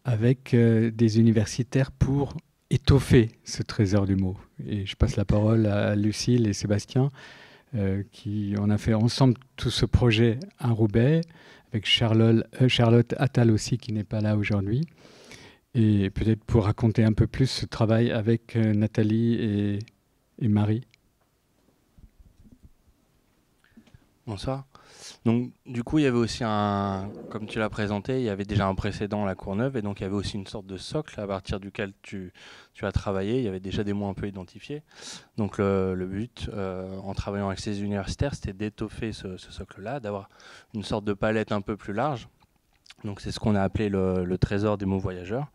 avec des universitaires pour étoffer ce trésor du mot. Et je passe la parole à Lucille et Sébastien, on a fait ensemble tout ce projet à Roubaix, avec Charlotte Attal aussi, qui n'est pas là aujourd'hui. Et peut-être pour raconter un peu plus ce travail avec Nathalie et Marie. Bonsoir. Donc, du coup, il y avait aussi comme tu l'as présenté, il y avait déjà un précédent à la Courneuve, et donc il y avait aussi une sorte de socle à partir duquel tu as travaillé. Il y avait déjà des mots un peu identifiés. Donc, le but, en travaillant avec ces universitaires, c'était d'étoffer ce socle-là, d'avoir une sorte de palette un peu plus large. Donc, c'est ce qu'on a appelé le trésor des mots voyageurs.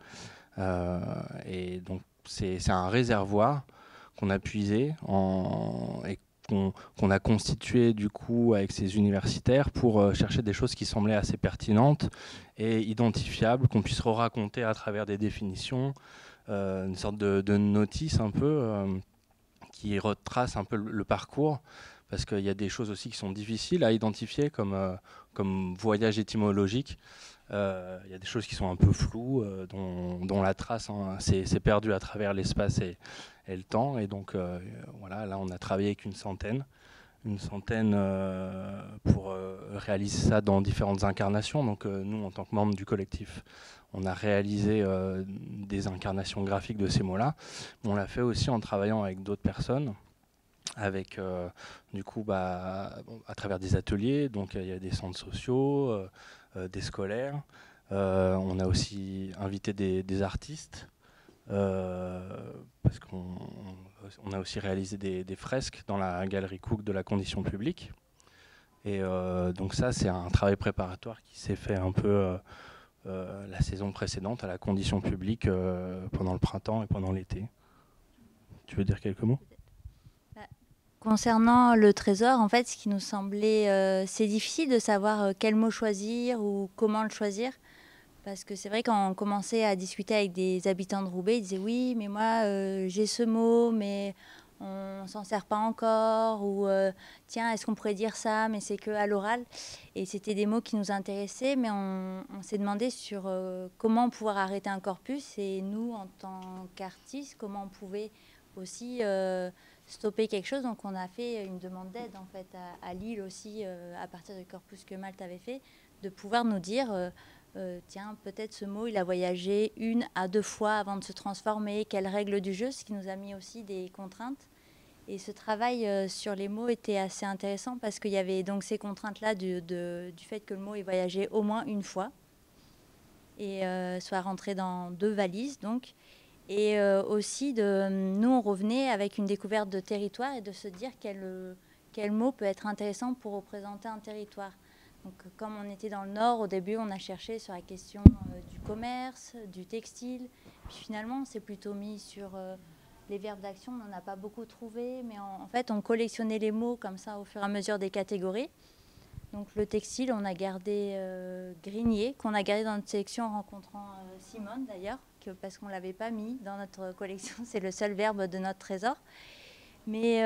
Et donc, c'est un réservoir qu'on a puisé et qu'on a constitué du coup avec ces universitaires pour chercher des choses qui semblaient assez pertinentes et identifiables, qu'on puisse raconter à travers des définitions, une sorte de notice un peu qui retrace un peu le parcours, parce qu'il y a des choses aussi qui sont difficiles à identifier comme voyage étymologique. Il y a des choses qui sont un peu floues, dont la trace s'est perdue à travers l'espace et le temps. Et donc, voilà, là, on a travaillé avec une centaine pour réaliser ça dans différentes incarnations. Donc, nous, en tant que membres du collectif, on a réalisé des incarnations graphiques de ces mots-là. On l'a fait aussi en travaillant avec d'autres personnes, avec, du coup, à travers des ateliers. Donc, il y a des centres sociaux, des scolaires. On a aussi invité des artistes, parce qu'on a aussi réalisé des fresques dans la galerie Cook de la Condition publique. Et donc ça, c'est un travail préparatoire qui s'est fait un peu la saison précédente à la Condition publique, pendant le printemps et pendant l'été. Tu veux dire quelques mots ? Concernant le trésor, en fait, ce qui nous semblait, c'est difficile de savoir quel mot choisir ou comment le choisir. Parce que c'est vrai, quand on commençait à discuter avec des habitants de Roubaix, ils disaient oui, mais moi j'ai ce mot, mais on ne s'en sert pas encore. Ou tiens, est-ce qu'on pourrait dire ça, mais c'est qu'à l'oral. Et c'était des mots qui nous intéressaient, mais on s'est demandé sur comment pouvoir arrêter un corpus. Et nous, en tant qu'artistes, comment on pouvait aussi stopper quelque chose. Donc on a fait une demande d'aide en fait à Lille aussi, à partir du corpus que Malte avait fait, de pouvoir nous dire tiens, peut-être ce mot il a voyagé 1 à 2 fois avant de se transformer, quelles règles du jeu, ce qui nous a mis aussi des contraintes. Et ce travail sur les mots était assez intéressant parce qu'il y avait donc ces contraintes-là du fait que le mot ait voyagé au moins 1 fois et soit rentré dans 2 valises donc. Et aussi, nous, on revenait avec une découverte de territoire et de se dire quel mot peut être intéressant pour représenter un territoire. Donc, comme on était dans le Nord, au début, on a cherché sur la question du commerce, du textile. Puis finalement, on s'est plutôt mis sur les verbes d'action. On n'en a pas beaucoup trouvé, mais en fait, on collectionnait les mots comme ça au fur et à mesure des catégories. Donc, le textile, on a gardé Grignier, qu'on a gardé dans notre sélection en rencontrant Simone d'ailleurs, parce qu'on ne l'avait pas mis dans notre collection. C'est le seul verbe de notre trésor. Mais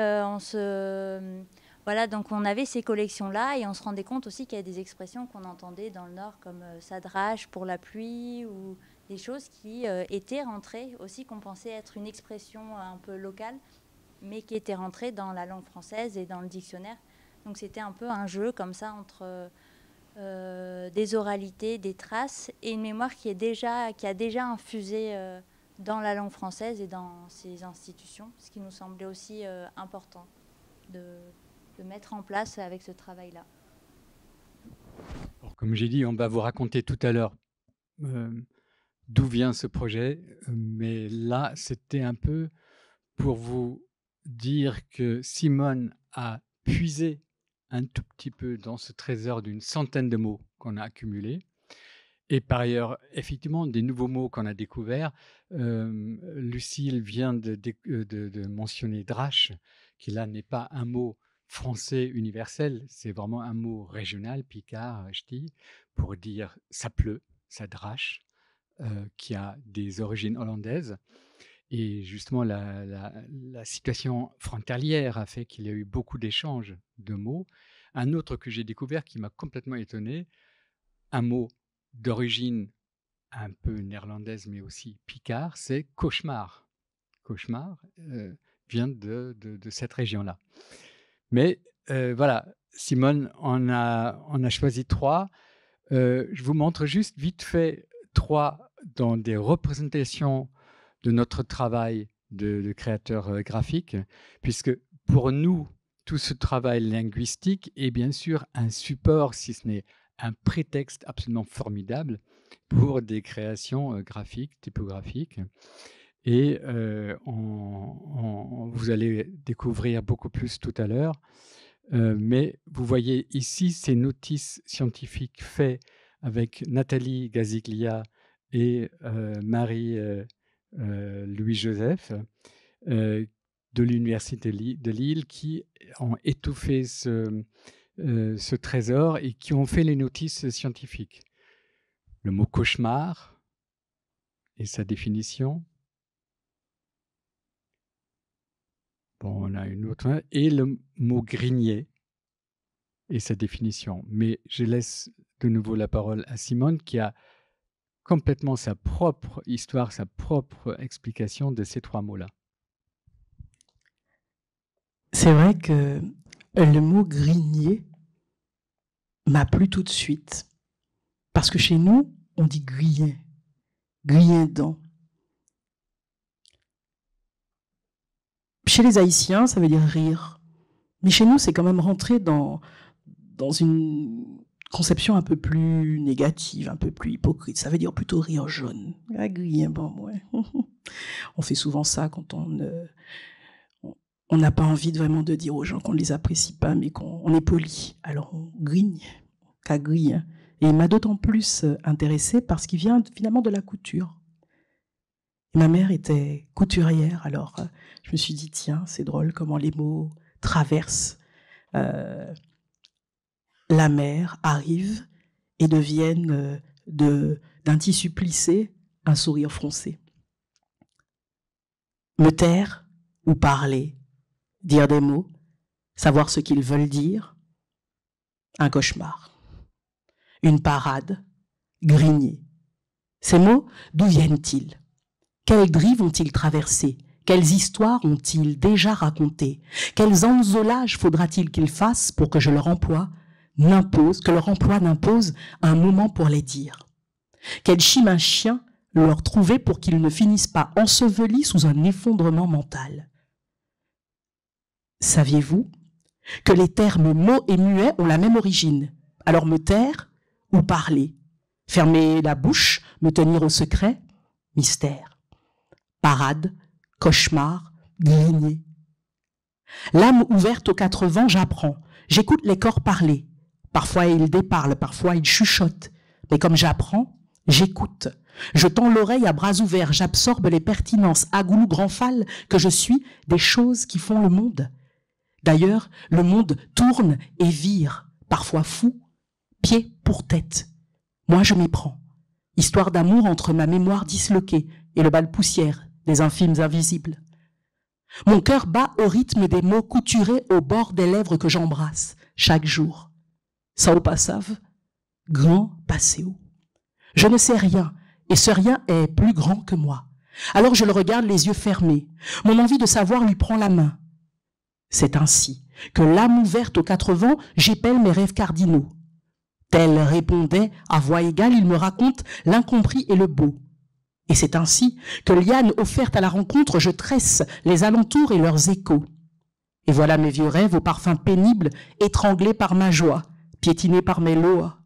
voilà, donc on avait ces collections-là et on se rendait compte aussi qu'il y a des expressions qu'on entendait dans le Nord comme sadrage pour la pluie ou des choses qui étaient rentrées aussi, qu'on pensait être une expression un peu locale, mais qui étaient rentrées dans la langue française et dans le dictionnaire. Donc c'était un peu un jeu comme ça entre des oralités, des traces et une mémoire qui a déjà infusé dans la langue française et dans ces institutions, ce qui nous semblait aussi important de mettre en place avec ce travail-là. Alors, comme j'ai dit, on va vous raconter tout à l'heure d'où vient ce projet, mais là, c'était un peu pour vous dire que Simone a puisé un tout petit peu dans ce trésor d'une centaine de mots qu'on a accumulés. Et par ailleurs, effectivement, des nouveaux mots qu'on a découverts. Lucille vient de mentionner drache, qui là n'est pas un mot français universel, c'est vraiment un mot régional, picard, ch'ti, pour dire ça pleut, ça drache, qui a des origines hollandaises. Et justement, la situation frontalière a fait qu'il y a eu beaucoup d'échanges de mots. Un autre que j'ai découvert qui m'a complètement étonné, un mot d'origine un peu néerlandaise, mais aussi picard, c'est cauchemar. Cauchemar vient de cette région-là. Mais voilà, Simone, on a choisi 3. Je vous montre juste vite fait 3 dans des représentations de notre travail de créateur graphique, puisque pour nous, tout ce travail linguistique est bien sûr un support, si ce n'est un prétexte absolument formidable pour des créations graphiques, typographiques. Et vous allez découvrir beaucoup plus tout à l'heure. Mais vous voyez ici ces notices scientifiques faites avec Nathalie Gaziglia et Marie Louis-Joseph de l'Université de Lille qui ont étouffé ce trésor et qui ont fait les notices scientifiques. Le mot cauchemar et sa définition. Bon, on a une autre. Et le mot grignier et sa définition. Mais je laisse de nouveau la parole à Simone qui a complètement sa propre histoire, sa propre explication de ces 3 mots-là. C'est vrai que le mot grignier m'a plu tout de suite. Parce que chez nous, on dit grien, griendant. Chez les Haïtiens, ça veut dire rire. Mais chez nous, c'est quand même rentré dans une conception un peu plus négative, un peu plus hypocrite. Ça veut dire plutôt rire jaune. Ah, grien, bon, ouais. On fait souvent ça quand on n'a pas envie vraiment de dire aux gens qu'on ne les apprécie pas, mais qu'on est poli. Alors on grigne, qu'à grille. Et il m'a d'autant plus intéressée parce qu'il vient finalement de la couture. Et ma mère était couturière, alors je me suis dit, tiens, c'est drôle comment les mots traversent la mer, arrivent et deviennent d'un tissu plissé un sourire froncé. Me taire ou parler, dire des mots, savoir ce qu'ils veulent dire, un cauchemar. Une parade, grigner. Ces mots, d'où viennent-ils? Quelles grilles ont-ils traversées? Quelles histoires ont-ils déjà racontées? Quels enzolages faudra-t-il qu'ils fassent pour que leur emploi n'impose un moment pour les dire? Quel chimachien leur trouver pour qu'ils ne finissent pas ensevelis sous un effondrement mental? Saviez-vous que les termes mots et muets ont la même origine? Alors me taire ou parler? Fermer la bouche, me tenir au secret? Mystère. Parade, cauchemar, grigner. L'âme ouverte aux 4 vents, j'apprends. J'écoute les corps parler. Parfois ils déparlent, parfois ils chuchotent. Mais comme j'apprends, j'écoute. Je tends l'oreille à bras ouverts, j'absorbe les pertinences à goulou grand fal que je suis des choses qui font le monde. D'ailleurs, le monde tourne et vire, parfois fou, pied pour tête. Moi, je m'y prends. Histoire d'amour entre ma mémoire disloquée et le bal poussière des infimes invisibles. Mon cœur bat au rythme des mots couturés au bord des lèvres que j'embrasse chaque jour. Sao passave, grand passéo. Je ne sais rien, et ce rien est plus grand que moi. Alors je le regarde les yeux fermés. Mon envie de savoir lui prend la main. C'est ainsi que l'âme ouverte aux 4 vents, j'épelle mes rêves cardinaux. Tel répondait, à voix égale, il me raconte l'incompris et le beau. Et c'est ainsi que liane offerte à la rencontre, je tresse les alentours et leurs échos. Et voilà mes vieux rêves au parfum pénible, étranglés par ma joie, piétinés par mes loas.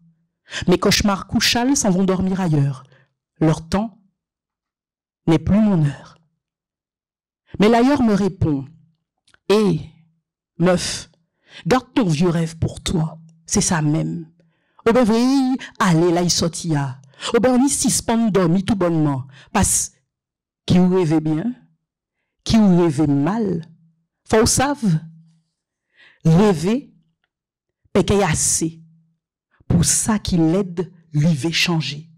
Mes cauchemars couchals s'en vont dormir ailleurs. Leur temps n'est plus mon heure. Mais l'ailleurs me répond, « Hé, meuf, garde ton vieux rêve pour toi, c'est ça même. Oh ben oui, allez là, il sortia. Oh ben on y suspend dormi tout bonnement. Parce qui ou rêvait bien, qui ou rêvait mal, Faut savent rêver, parce qu'il y a assez pour ça qui l'aide lui veut changer.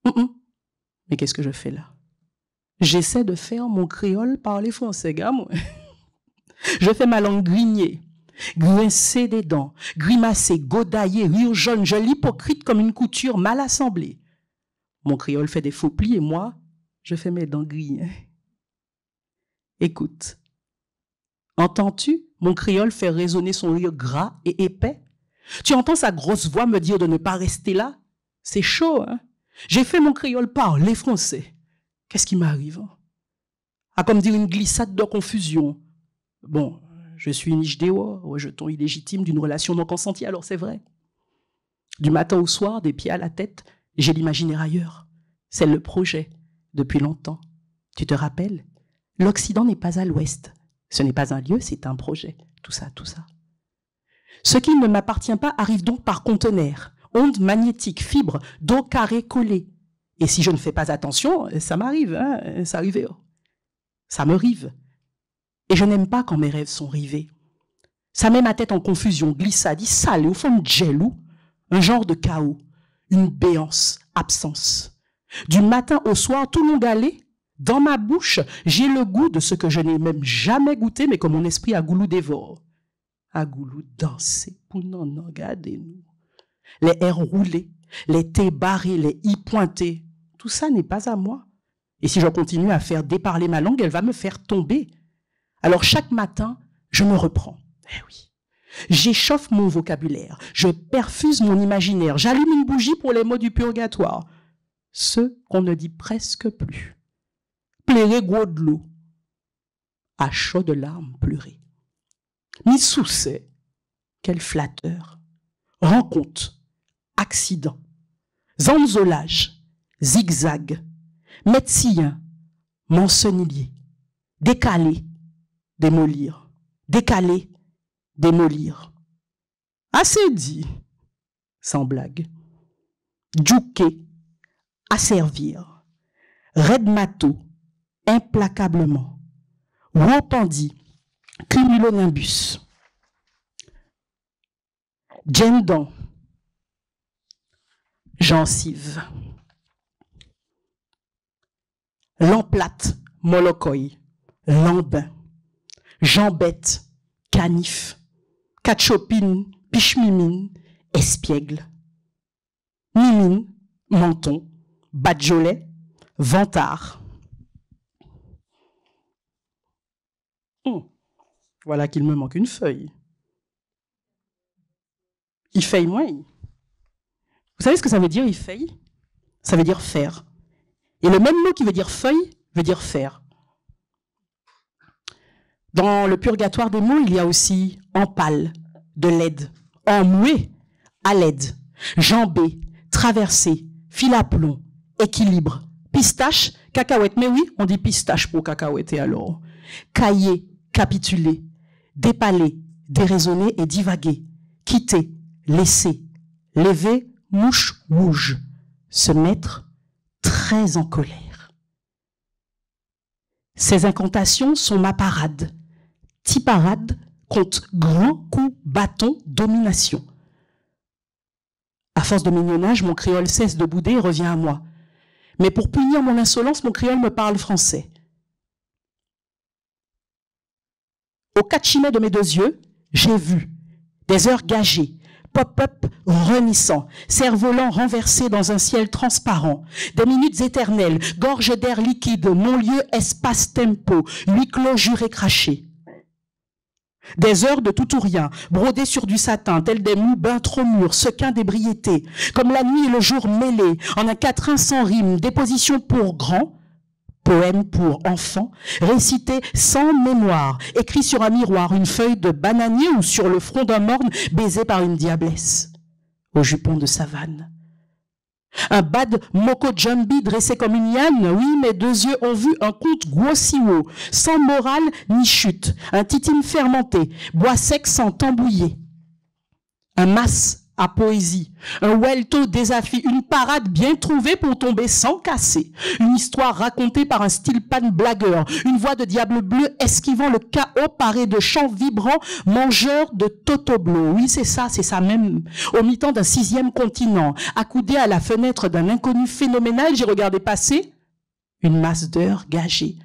Mais qu'est-ce que je fais là? J'essaie de faire mon créole parler français, gars, moi. Je fais ma langue grigner, grincer des dents, grimacer, godailler, rire jaune, je l'hypocrite comme une couture mal assemblée. Mon créole fait des faux plis et moi, je fais mes dents griller. Écoute, entends-tu mon créole faire résonner son rire gras et épais? Tu entends sa grosse voix me dire de ne pas rester là? C'est chaud, hein? J'ai fait mon créole parler français. Qu'est-ce qui m'arrive? À comme dire une glissade de confusion. Bon, je suis une niche dehors, rejeton illégitime d'une relation non consentie, alors c'est vrai. Du matin au soir, des pieds à la tête, j'ai l'imaginaire ailleurs. C'est le projet, depuis longtemps. Tu te rappelles? L'Occident n'est pas à l'Ouest. Ce n'est pas un lieu, c'est un projet. Tout ça, tout ça. Ce qui ne m'appartient pas arrive donc par conteneur, ondes magnétiques, fibres, dos carré collé. Et si je ne fais pas attention, ça m'arrive, hein, ça arrive. Ça me rive. Et je n'aime pas quand mes rêves sont rivés. Ça met ma tête en confusion, glissade, sale, au fond de gelou, un genre de chaos, une béance, absence. Du matin au soir, tout mon galet, dans ma bouche, j'ai le goût de ce que je n'ai même jamais goûté, mais que mon esprit à goulou dévore. À goulou danser, pour non regarder nous. Les airs roulés, les T barrés, les I pointés, tout ça n'est pas à moi. Et si je continue à faire déparler ma langue, elle va me faire tomber. Alors chaque matin, je me reprends. Eh oui. J'échauffe mon vocabulaire, je perfuse mon imaginaire, j'allume une bougie pour les mots du purgatoire. Ceux qu'on ne dit presque plus. Pleurer gros de l'eau. À chaud de larmes pleurer. Ni soucet. Quel flatteur. Rencontre. Accident. Zanzolage. Zigzag. Médecin. Mancenillier. Décalé. Démolir. Décalé. Démolir. Assez dit. Sans blague. Djouquer. Asservir. Redmato. Implacablement. Wopandi. Cumulonimbus. Djendon. Gencive. Lamplate. Molokoï. Lambin. Jambette. Canif. Catchopine. Pichmimine. Espiègle. Mimine. Menton. Badjolet. Vantard. Voilà qu'il me manque une feuille. Il feuille moi. Vous savez ce que ça veut dire, il feuille? Ça veut dire faire. Et le même mot qui veut dire feuille veut dire faire. Dans le purgatoire des mots, il y a aussi empale, de l'aide, emmoué, à l'aide, jambé, traversé, fil à plomb, équilibre, pistache, cacahuète. Mais oui, on dit pistache pour cacahuète et alors. Cahier, capituler, dépaler, déraisonner et divaguer, quitter, laisser, lever, mouche rouge, se mettre très en colère. Ces incantations sont ma parade, tiparade contre grand coup bâton domination. À force de mignonnage, mon créole cesse de bouder et revient à moi. Mais pour punir mon insolence, mon créole me parle français. Au catchimet de mes deux yeux, j'ai vu des heures gagées, pop-up renissant, cerf-volant renversé dans un ciel transparent, des minutes éternelles, gorge d'air liquide, non-lieu, espace-tempo, huis clos juré craché. Des heures de tout ou rien, brodées sur du satin, tels des mous bains trop mûrs, sequins d'ébriété, comme la nuit et le jour mêlés, en un quatrain sans rime, déposition pour grands, poème pour enfants, récité sans mémoire, écrit sur un miroir, une feuille de bananier ou sur le front d'un morne baisé par une diablesse, au jupon de savane. Un bad moko jumbi dressé comme une hyène, oui, mes deux yeux ont vu un conte grossiwo, sans morale ni chute, un titine fermenté, bois sec sans tambouiller. Un mas à poésie. Un welto désafi, une parade bien trouvée pour tomber sans casser. Une histoire racontée par un style pan blagueur. Une voix de diable bleu esquivant le chaos paré de chants vibrants, mangeurs de totoblo. Oui, c'est ça même. Au mi-temps d'un 6e continent, accoudé à la fenêtre d'un inconnu phénoménal, j'ai regardé passer une masse d'heures gagées.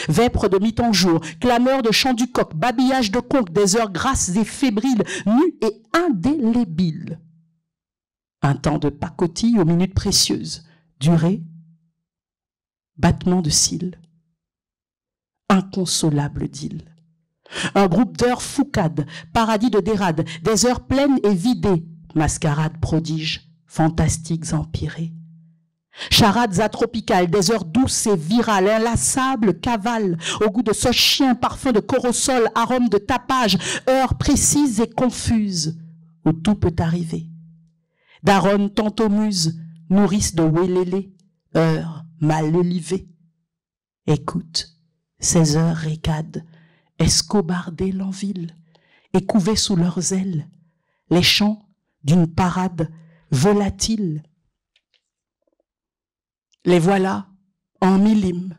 Vêpres de mi-temps jour, clameurs de chants du coq, babillage de conques, des heures grasses et fébriles, nues et indélébiles. Un temps de pacotille aux minutes précieuses, durée, battement de cils, inconsolable d'île. Un groupe d'heures foucades, paradis de dérade, des heures pleines et vidées, mascarades prodiges, fantastiques empirées. Charades atropicales, des heures douces et virales, inlassables cavales, au goût de ce chien, parfum de corosol, arôme de tapage, heures précises et confuses, où tout peut arriver. Daronne tantôt muse, nourrice de wélélé, heures mal élevées. Écoute, ces heures récades, escobardées l'enville, et couvées sous leurs ailes, les chants d'une parade volatile. Les voilà en milim,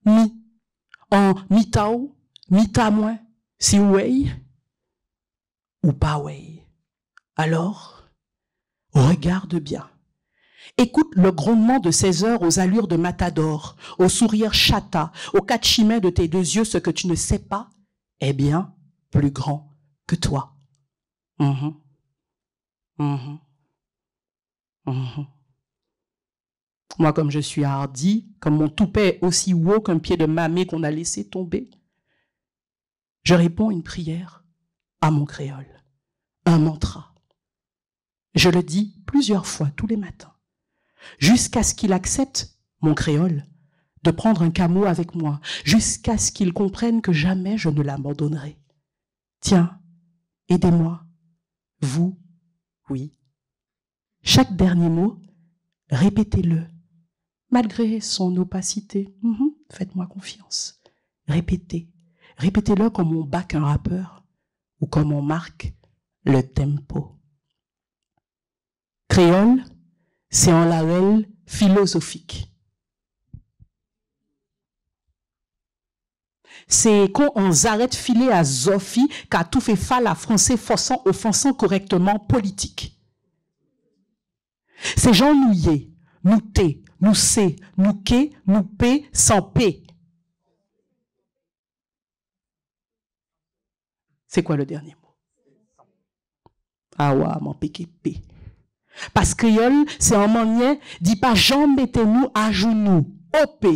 en mi-tao, mi-tamoin, si ouei ou pas ouei. Alors, regarde bien. Écoute le grondement de ces heures aux allures de matador, au sourire chata, au catchimé de tes deux yeux, ce que tu ne sais pas est bien plus grand que toi. Moi, comme je suis hardi, comme mon toupet est aussi haut qu'un pied de mamé qu'on a laissé tomber, je réponds une prière à mon créole, un mantra. Je le dis plusieurs fois tous les matins, jusqu'à ce qu'il accepte, mon créole, de prendre un camo avec moi, jusqu'à ce qu'il comprenne que jamais je ne l'abandonnerai. Tiens, aidez-moi, vous, oui. Chaque dernier mot, répétez-le. Malgré son opacité, faites-moi confiance. Répétez-le comme on back un rappeur ou comme on marque le tempo. Créole, c'est un label philosophique. C'est quand on s'arrête filer à Zofi qu'a tout fait fall à français forçant, offensant correctement politique. C'est gens nouillés, nous té, nous sé, nous ké, nous pé, sans pé. C'est quoi le dernier mot? Ah ouais, mon péké pé. Parce que créole, c'est un manier, dit pas Jean mettez-nous à genoux, op.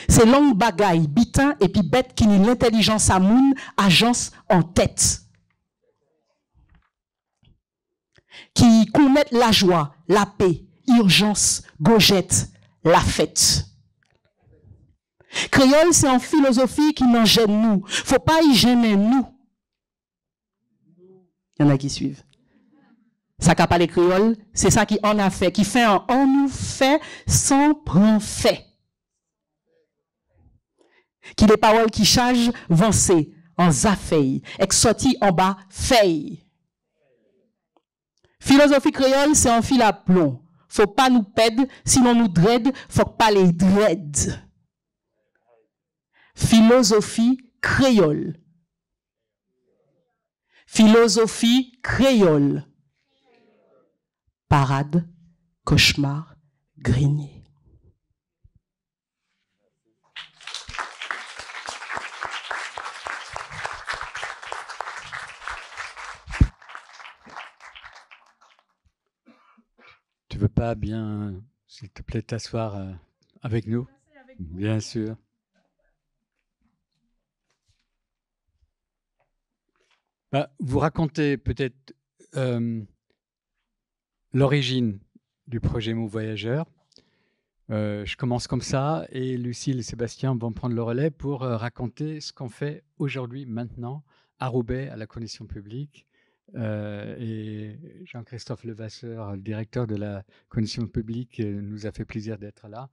C'est longue bagaille, bitin et puis bête qui nie l'intelligence à moun, agence en tête. Qui connaît la joie, la paix, urgence, gojette, la fête. Créole, c'est en philosophie qui n'en gêne nous. Faut pas y gêner nous. Il y en a qui suivent. Ça qu'a pas les créoles, c'est ça qui en a fait, qui fait un en nous fait sans prend fait. Qui les paroles qui chargent vancées en zafeille, sorti en bas feuille. Philosophie créole, c'est en fil à plomb. Faut pas nous pède, sinon nous dread, faut pas les dread. Philosophie créole. Philosophie créole. Parade, cauchemar, grenier. Tu veux pas bien, s'il te plaît, t'asseoir avec nous? Bien sûr. Vous racontez peut-être l'origine du projet Mots Voyageurs. Je commence comme ça et Lucille et Sébastien vont prendre le relais pour raconter ce qu'on fait aujourd'hui, maintenant, à Roubaix, à la Commission publique. Et Jean-Christophe Levasseur, le directeur de la Commission publique, nous a fait plaisir d'être là,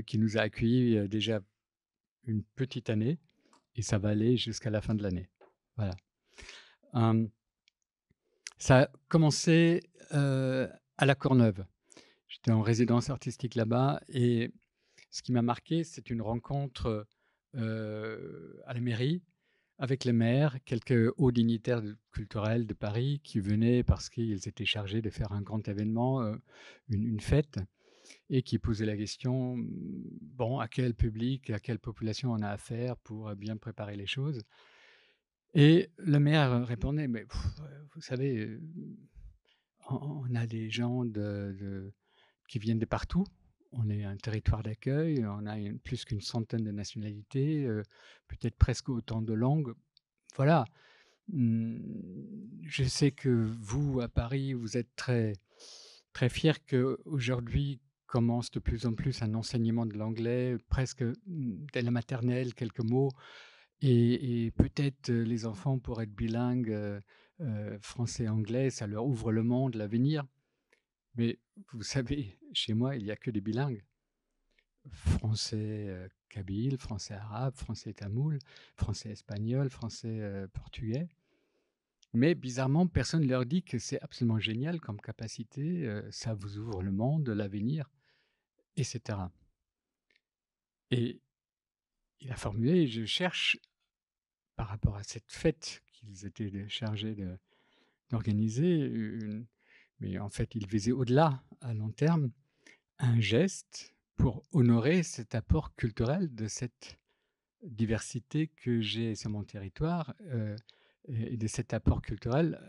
qui nous a accueillis déjà une petite année et ça va aller jusqu'à la fin de l'année. Voilà. Ça a commencé à la Courneuve. J'étais en résidence artistique là-bas et ce qui m'a marqué, c'est une rencontre à la mairie avec le maire, quelques hauts dignitaires culturels de Paris qui venaient parce qu'ils étaient chargés de faire un grand événement, une fête, et qui posaient la question, bon, à quel public, à quelle population on a affaire pour bien préparer les choses. Et le maire répondait, mais vous savez, on a des gens qui viennent de partout. On est un territoire d'accueil, on a plus qu'une centaine de nationalités, peut-être presque autant de langues. Voilà. Je sais que vous, à Paris, vous êtes très, très fiers qu'aujourd'hui commence de plus en plus un enseignement de l'anglais, presque dès la maternelle, quelques mots, et peut-être les enfants pour être bilingues, français-anglais, ça leur ouvre le monde, l'avenir. Mais vous savez, chez moi, il n'y a que des bilingues. Français kabyle, français arabe, français tamoul, français espagnol, français portugais. Mais bizarrement, personne ne leur dit que c'est absolument génial comme capacité, ça vous ouvre le monde, l'avenir, etc. Et il a formulé, je cherche, par rapport à cette fête qu'ils étaient chargés d'organiser, mais en fait, il visait au-delà, à long terme, un geste pour honorer cet apport culturel de cette diversité que j'ai sur mon territoire et de cet apport culturel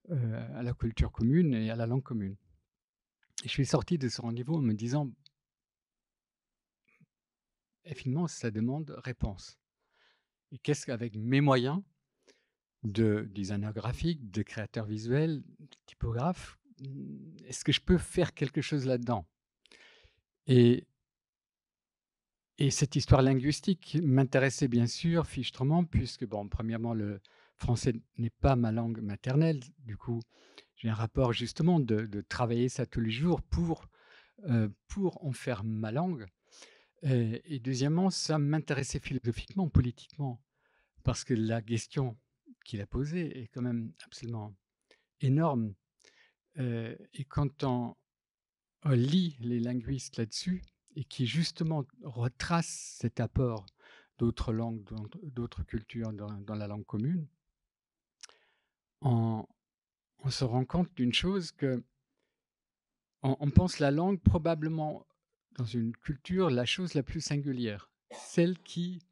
à la culture commune et à la langue commune. Et je suis sorti de ce rendez-vous en me disant, finalement, ça demande réponse. Et qu'est-ce qu'avec mes moyens de designer graphique, de créateur visuel, de typographe, est-ce que je peux faire quelque chose là-dedans? Et cette histoire linguistique m'intéressait bien sûr fichtrement, puisque, bon, premièrement, le français n'est pas ma langue maternelle. Du coup, j'ai un rapport justement de travailler ça tous les jours pour en faire ma langue. Et deuxièmement, ça m'intéressait philosophiquement, politiquement, parce que la question qu'il a posée est quand même absolument énorme. Et quand on lit les linguistes là-dessus, et qui justement retracent cet apport d'autres langues, d'autres cultures dans la langue commune, on se rend compte d'une chose, que on pense la langue probablement dans une culture la chose la plus singulière, celle qui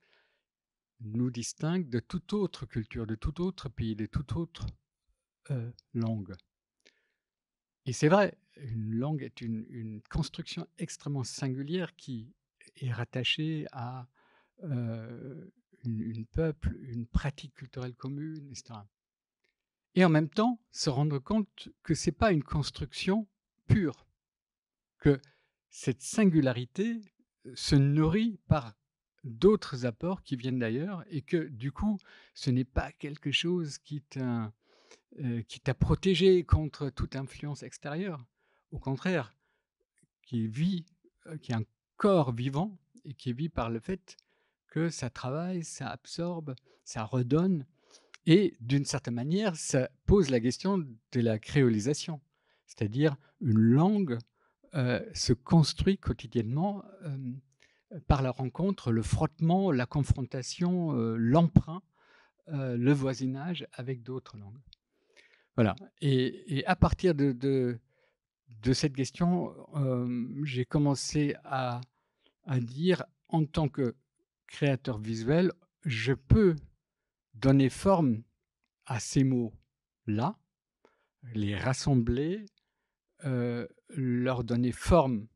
nous distingue de toute autre culture, de tout autre pays, de toute autre langue. Et c'est vrai, une langue est une construction extrêmement singulière qui est rattachée à une peuple, une pratique culturelle commune, etc. Et en même temps, se rendre compte que ce n'est pas une construction pure, que cette singularité se nourrit par d'autres apports qui viennent d'ailleurs, et que du coup, ce n'est pas quelque chose qui t'a protégé contre toute influence extérieure. Au contraire, qui est un corps vivant et qui vit par le fait que ça travaille, ça absorbe, ça redonne. Et d'une certaine manière, ça pose la question de la créolisation. C'est-à-dire une langue se construit quotidiennement par la rencontre, le frottement, la confrontation, l'emprunt, le voisinage avec d'autres langues. Voilà. Et à partir de cette question, j'ai commencé à dire, en tant que créateur visuel, je peux donner forme à ces mots-là, les rassembler, leur donner forme,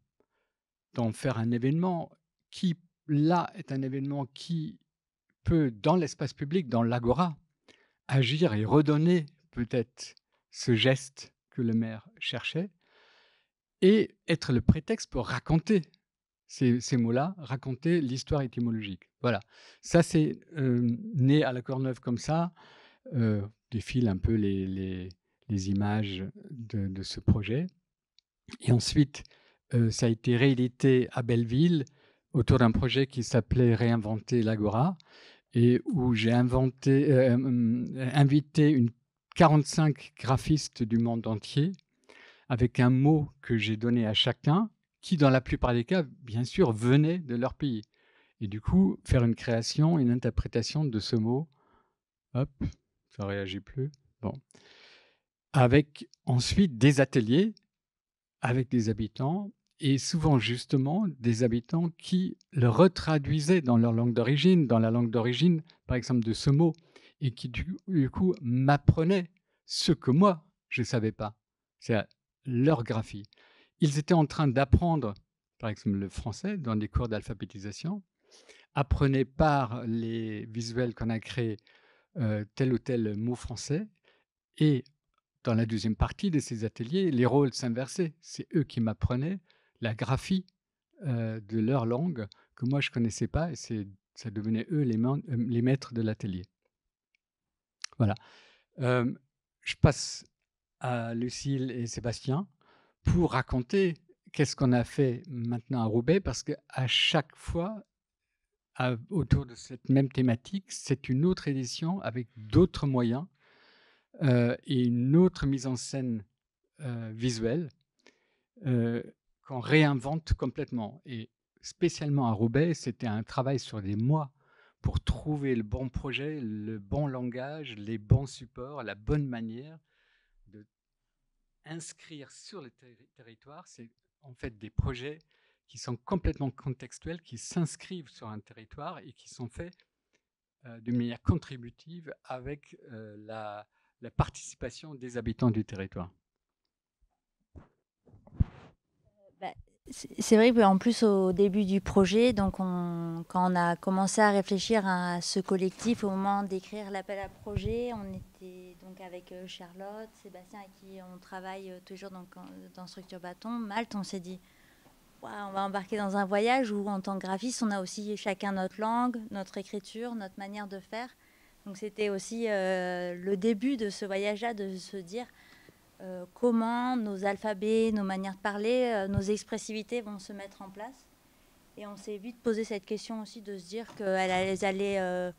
d'en faire un événement qui, là, est un événement qui peut, dans l'espace public, dans l'agora, agir et redonner peut-être ce geste que le maire cherchait, et être le prétexte pour raconter ces mots-là, raconter l'histoire étymologique. Voilà, ça c'est né à la Courneuve comme ça, défilent un peu les images de ce projet. Et ensuite, ça a été réédité à Belleville autour d'un projet qui s'appelait Réinventer l'Agora, et où j'ai invité une 45 graphistes du monde entier, avec un mot que j'ai donné à chacun, qui dans la plupart des cas, bien sûr, venait de leur pays. Et du coup, faire une création, une interprétation de ce mot, hop, ça réagit plus, bon. Avec ensuite des ateliers avec des habitants, et souvent justement des habitants qui le retraduisaient dans leur langue d'origine, dans la langue d'origine, par exemple, de ce mot, et qui du coup m'apprenaient ce que moi, je ne savais pas. C'est leur graphie. Ils étaient en train d'apprendre, par exemple, le français dans des cours d'alphabétisation, apprenaient par les visuels qu'on a créés tel ou tel mot français, et dans la deuxième partie de ces ateliers, les rôles s'inversaient. C'est eux qui m'apprenaient la graphie de leur langue que moi je ne connaissais pas, et ça devenait eux les maîtres de l'atelier. Voilà. Je passe à Lucille et Sébastien pour raconter qu'est-ce qu'on a fait maintenant à Roubaix, parce qu'à chaque fois, autour de cette même thématique, c'est une autre édition avec d'autres moyens et une autre mise en scène visuelle qu'on réinvente complètement. Et spécialement à Roubaix, c'était un travail sur des mois pour trouver le bon projet, le bon langage, les bons supports, la bonne manière de inscrire sur le territoire. C'est en fait des projets qui sont complètement contextuels, qui s'inscrivent sur un territoire et qui sont faits de manière contributive avec la participation des habitants du territoire. C'est vrai qu'en plus au début du projet, donc quand on a commencé à réfléchir à ce collectif au moment d'écrire l'appel à projet, on était donc avec Charlotte, Sébastien avec qui on travaille toujours dans Structure Bâton, Malte, on s'est dit wow, on va embarquer dans un voyage où en tant que graphiste on a aussi chacun notre langue, notre écriture, notre manière de faire. Donc c'était aussi le début de ce voyage-là, de se dire comment nos alphabets, nos manières de parler, nos expressivités vont se mettre en place. Et on s'est vite posé cette question aussi de se dire qu'elles allaient,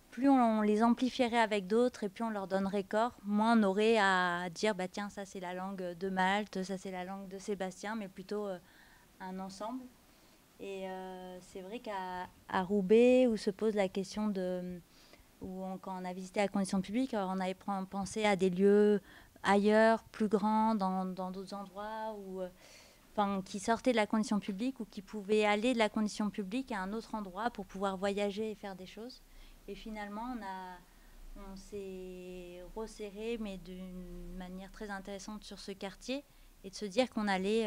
plus on les amplifierait avec d'autres et plus on leur donnerait corps, moins on aurait à dire bah tiens ça c'est la langue de Malte, ça c'est la langue de Sébastien, mais plutôt un ensemble. Et c'est vrai qu'à Roubaix, où se pose la question de... quand on a visité la condition publique, on avait pensé à des lieux ailleurs, plus grands, dans d'autres endroits, qui sortaient de la condition publique ou qui pouvaient aller de la condition publique à un autre endroit pour pouvoir voyager et faire des choses. Et finalement, on s'est resserré, mais d'une manière très intéressante sur ce quartier, et de se dire qu'on allait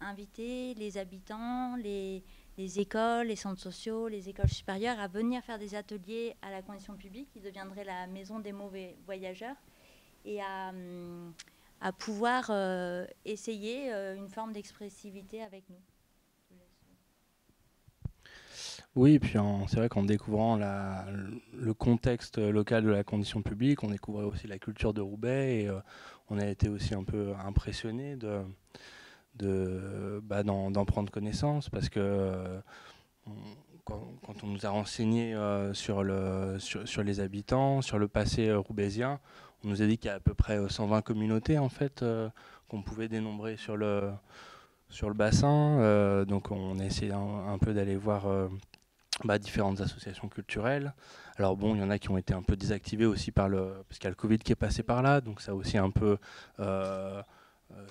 inviter les habitants, les écoles, les centres sociaux, les écoles supérieures à venir faire des ateliers à la condition publique, qui deviendrait la maison des mauvais voyageurs, et à pouvoir essayer une forme d'expressivité avec nous. Oui, et puis c'est vrai qu'en découvrant le contexte local de la condition publique, on découvrait aussi la culture de Roubaix, et on a été aussi un peu impressionnés d'en prendre connaissance, parce que quand on nous a renseigné sur les habitants, sur le passé roubaisien, on nous a dit qu'il y a à peu près 120 communautés en fait qu'on pouvait dénombrer sur le bassin. Donc on a essayé un peu d'aller voir différentes associations culturelles. Alors bon, il y en a qui ont été un peu désactivées aussi parce qu'il y a le Covid qui est passé par là, donc ça a aussi un peu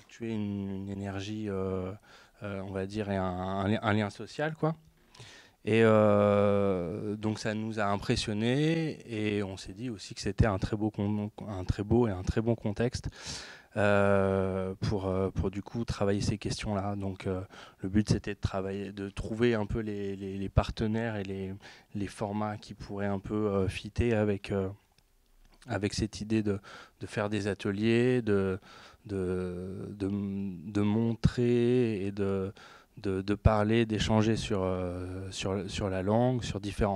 tué une énergie, on va dire, et un lien social, quoi. Et donc ça nous a impressionnés, et on s'est dit aussi que c'était un très beau et un très bon contexte pour du coup travailler ces questions-là. Donc le but c'était de trouver un peu les partenaires et les formats qui pourraient un peu fitter avec cette idée de faire des ateliers, de montrer et de parler, d'échanger sur la langue,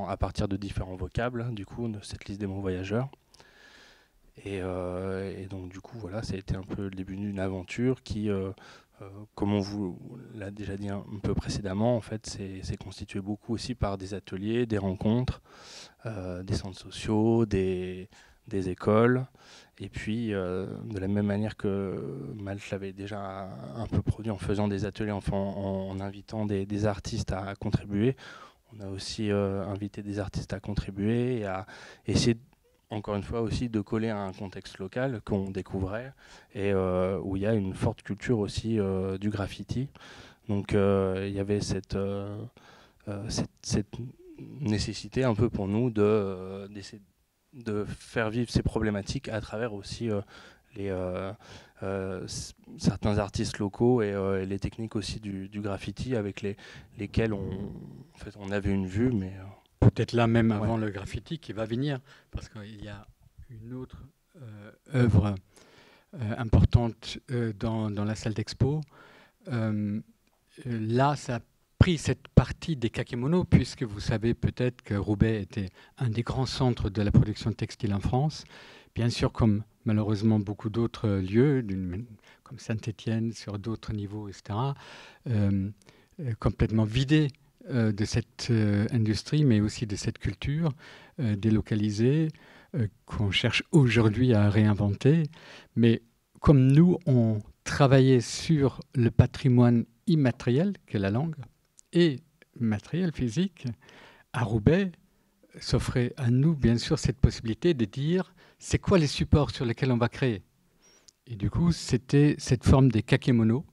à partir de différents vocables, du coup, de cette liste des mots voyageurs. Et donc, du coup, voilà, ça a été un peu le début d'une aventure qui, comme on vous l'a déjà dit un peu précédemment, en fait, c'est constitué beaucoup aussi par des ateliers, des rencontres, des centres sociaux, des des écoles. Et puis, de la même manière que Malte l'avait déjà un peu produit en faisant des ateliers, en invitant des artistes à contribuer, on a aussi invité des artistes à contribuer et à essayer, encore une fois aussi, de coller à un contexte local qu'on découvrait et où il y a une forte culture aussi du graffiti. Donc il y avait cette nécessité un peu pour nous d'essayer de faire vivre ces problématiques à travers aussi certains artistes locaux et les techniques aussi du graffiti avec lesquels on avait une vue, mais peut-être là même avant le graffiti qui va venir, parce qu'il y a une autre œuvre importante dans la salle d'expo. Là, ça a pris cette partie des kakémonos, puisque vous savez peut-être que Roubaix était un des grands centres de la production textile en France. Bien sûr, comme malheureusement beaucoup d'autres lieux, comme Saint-Étienne, sur d'autres niveaux, etc., complètement vidé de cette industrie, mais aussi de cette culture délocalisée qu'on cherche aujourd'hui à réinventer. Mais comme nous, on travaillait sur le patrimoine immatériel, qu'est la langue, et matériel physique, à Roubaix, s'offrait à nous, bien sûr, cette possibilité de dire c'est quoi les supports sur lesquels on va créer. Et du coup, c'était cette forme des kakémonos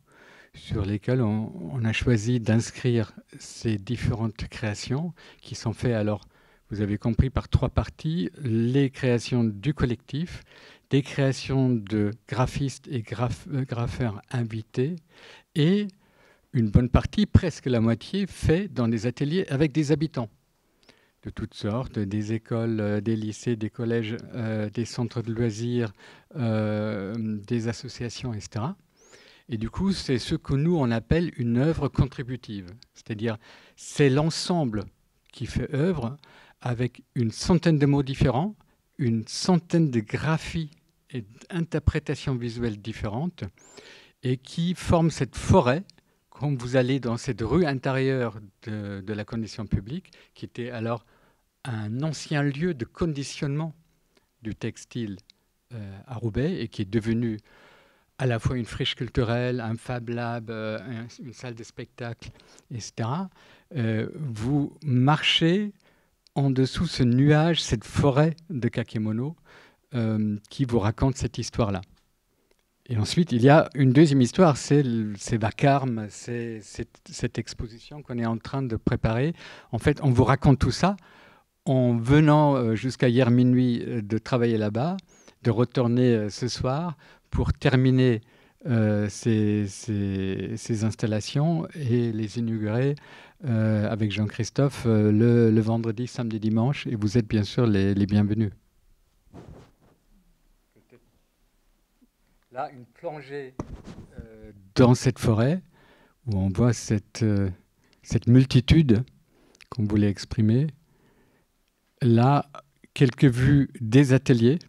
sur lesquels on a choisi d'inscrire ces différentes créations qui sont faites, alors, vous avez compris, par 3 parties, les créations du collectif, des créations de graphistes et graffeurs invités, et une bonne partie, presque la moitié, fait dans des ateliers avec des habitants de toutes sortes, des écoles, des lycées, des collèges, des centres de loisirs, des associations, etc. Et du coup, c'est ce que nous, on appelle une œuvre contributive. C'est-à-dire, c'est l'ensemble qui fait œuvre avec une centaine de mots différents, une centaine de graphies et d'interprétations visuelles différentes, et qui forment cette forêt. Quand vous allez dans cette rue intérieure de la condition publique, qui était alors un ancien lieu de conditionnement du textile à Roubaix et qui est devenu à la fois une friche culturelle, un Fab Lab, une salle de spectacle, etc. Vous marchez en dessous ce nuage, cette forêt de kakémonos qui vous raconte cette histoire-là. Et ensuite, il y a une deuxième histoire, c'est Vacarme, c'est cette exposition qu'on est en train de préparer. En fait, on vous raconte tout ça en venant jusqu'à hier minuit de travailler là-bas, de retourner ce soir pour terminer ces installations et les inaugurer avec Jean-Christophe le vendredi, samedi, dimanche. Et vous êtes bien sûr les bienvenus. Là, une plongée dans cette forêt où on voit cette multitude qu'on voulait exprimer. Là, quelques vues des ateliers.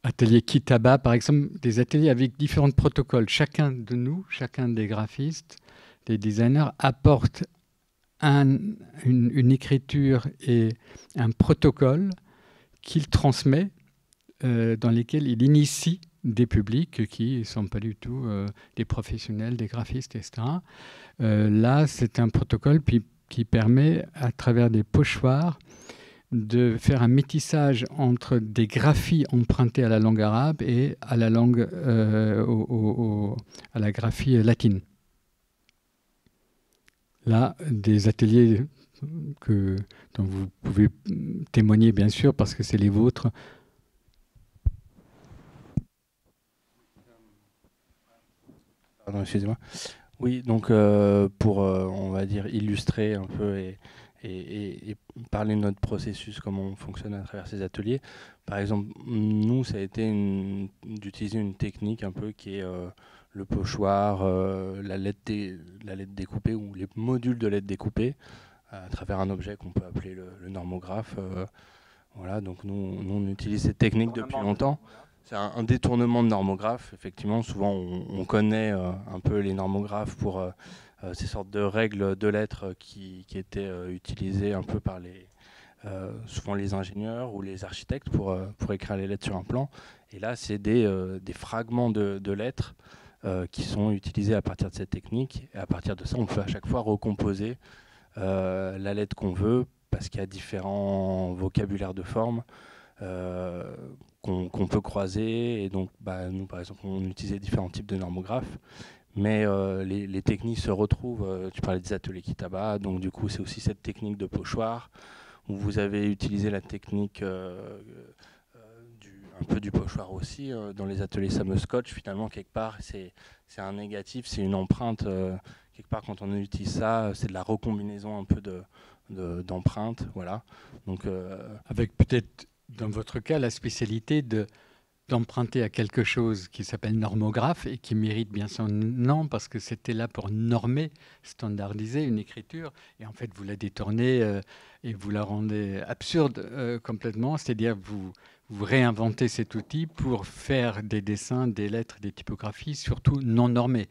Atelier Kitaba, par exemple, des ateliers avec différents protocoles. Chacun de nous, chacun des graphistes, des designers, apporte une écriture et un protocole qu'il transmet, dans lesquels il initie des publics qui ne sont pas du tout des professionnels, des graphistes, etc. Là, c'est un protocole qui permet, à travers des pochoirs, de faire un métissage entre des graphies empruntées à la langue arabe et à la langue, à la graphie latine. Là, des ateliers dont vous pouvez témoigner, bien sûr, parce que c'est les vôtres. Pardon, excusez-moi. Oui, donc pour, on va dire, illustrer un peu et parler de notre processus, comment on fonctionne à travers ces ateliers. Par exemple, nous, ça a été d'utiliser une technique un peu qui est le pochoir, la lettre découpée ou les modules de lettres découpées à travers un objet qu'on peut appeler le normographe. Voilà, donc nous, on utilise cette technique depuis longtemps. C'est un détournement de normographe. Effectivement, souvent, on connaît un peu les normographes pour ces sortes de règles de lettres qui étaient utilisées un peu par souvent les ingénieurs ou les architectes pour écrire les lettres sur un plan. Et là, c'est des fragments de lettres qui sont utilisés à partir de cette technique. Et à partir de ça, on peut à chaque fois recomposer la lettre qu'on veut, parce qu'il y a différents vocabulaires de forme qu'on peut croiser. Et donc, nous, par exemple, on utilisait différents types de normographes. Mais les techniques se retrouvent. Tu parlais des ateliers Kitaba, donc du coup, c'est aussi cette technique de pochoir, où vous avez utilisé la technique un peu du pochoir aussi. Dans les ateliers Samuel Scotch, finalement, quelque part, c'est un négatif, c'est une empreinte. Quelque part, quand on utilise ça, c'est de la recombinaison un peu d'empreintes. Voilà. Donc, avec peut-être, dans votre cas, la spécialité d'emprunter à quelque chose qui s'appelle normographe et qui mérite bien son nom parce que c'était là pour normer, standardiser une écriture. Et en fait, vous la détournez et vous la rendez absurde complètement. C'est-à-dire vous réinventez cet outil pour faire des dessins, des lettres, des typographies, surtout non normées.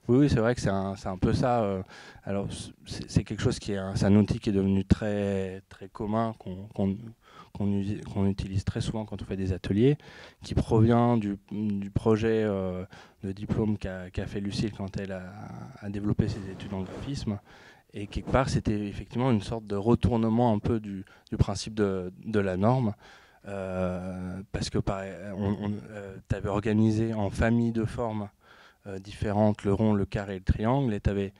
Oui, c'est vrai que c'est un peu ça. Alors, c'est quelque chose c'est un outil qui est devenu très, très commun, qu'on utilise très souvent quand on fait des ateliers, qui provient du projet de diplôme qu'a fait Lucille quand elle a développé ses études en graphisme. Et quelque part, c'était effectivement une sorte de retournement un peu du principe de la norme. Parce que tu avais organisé en famille de formes différentes, le rond, le carré et le triangle, et tu avais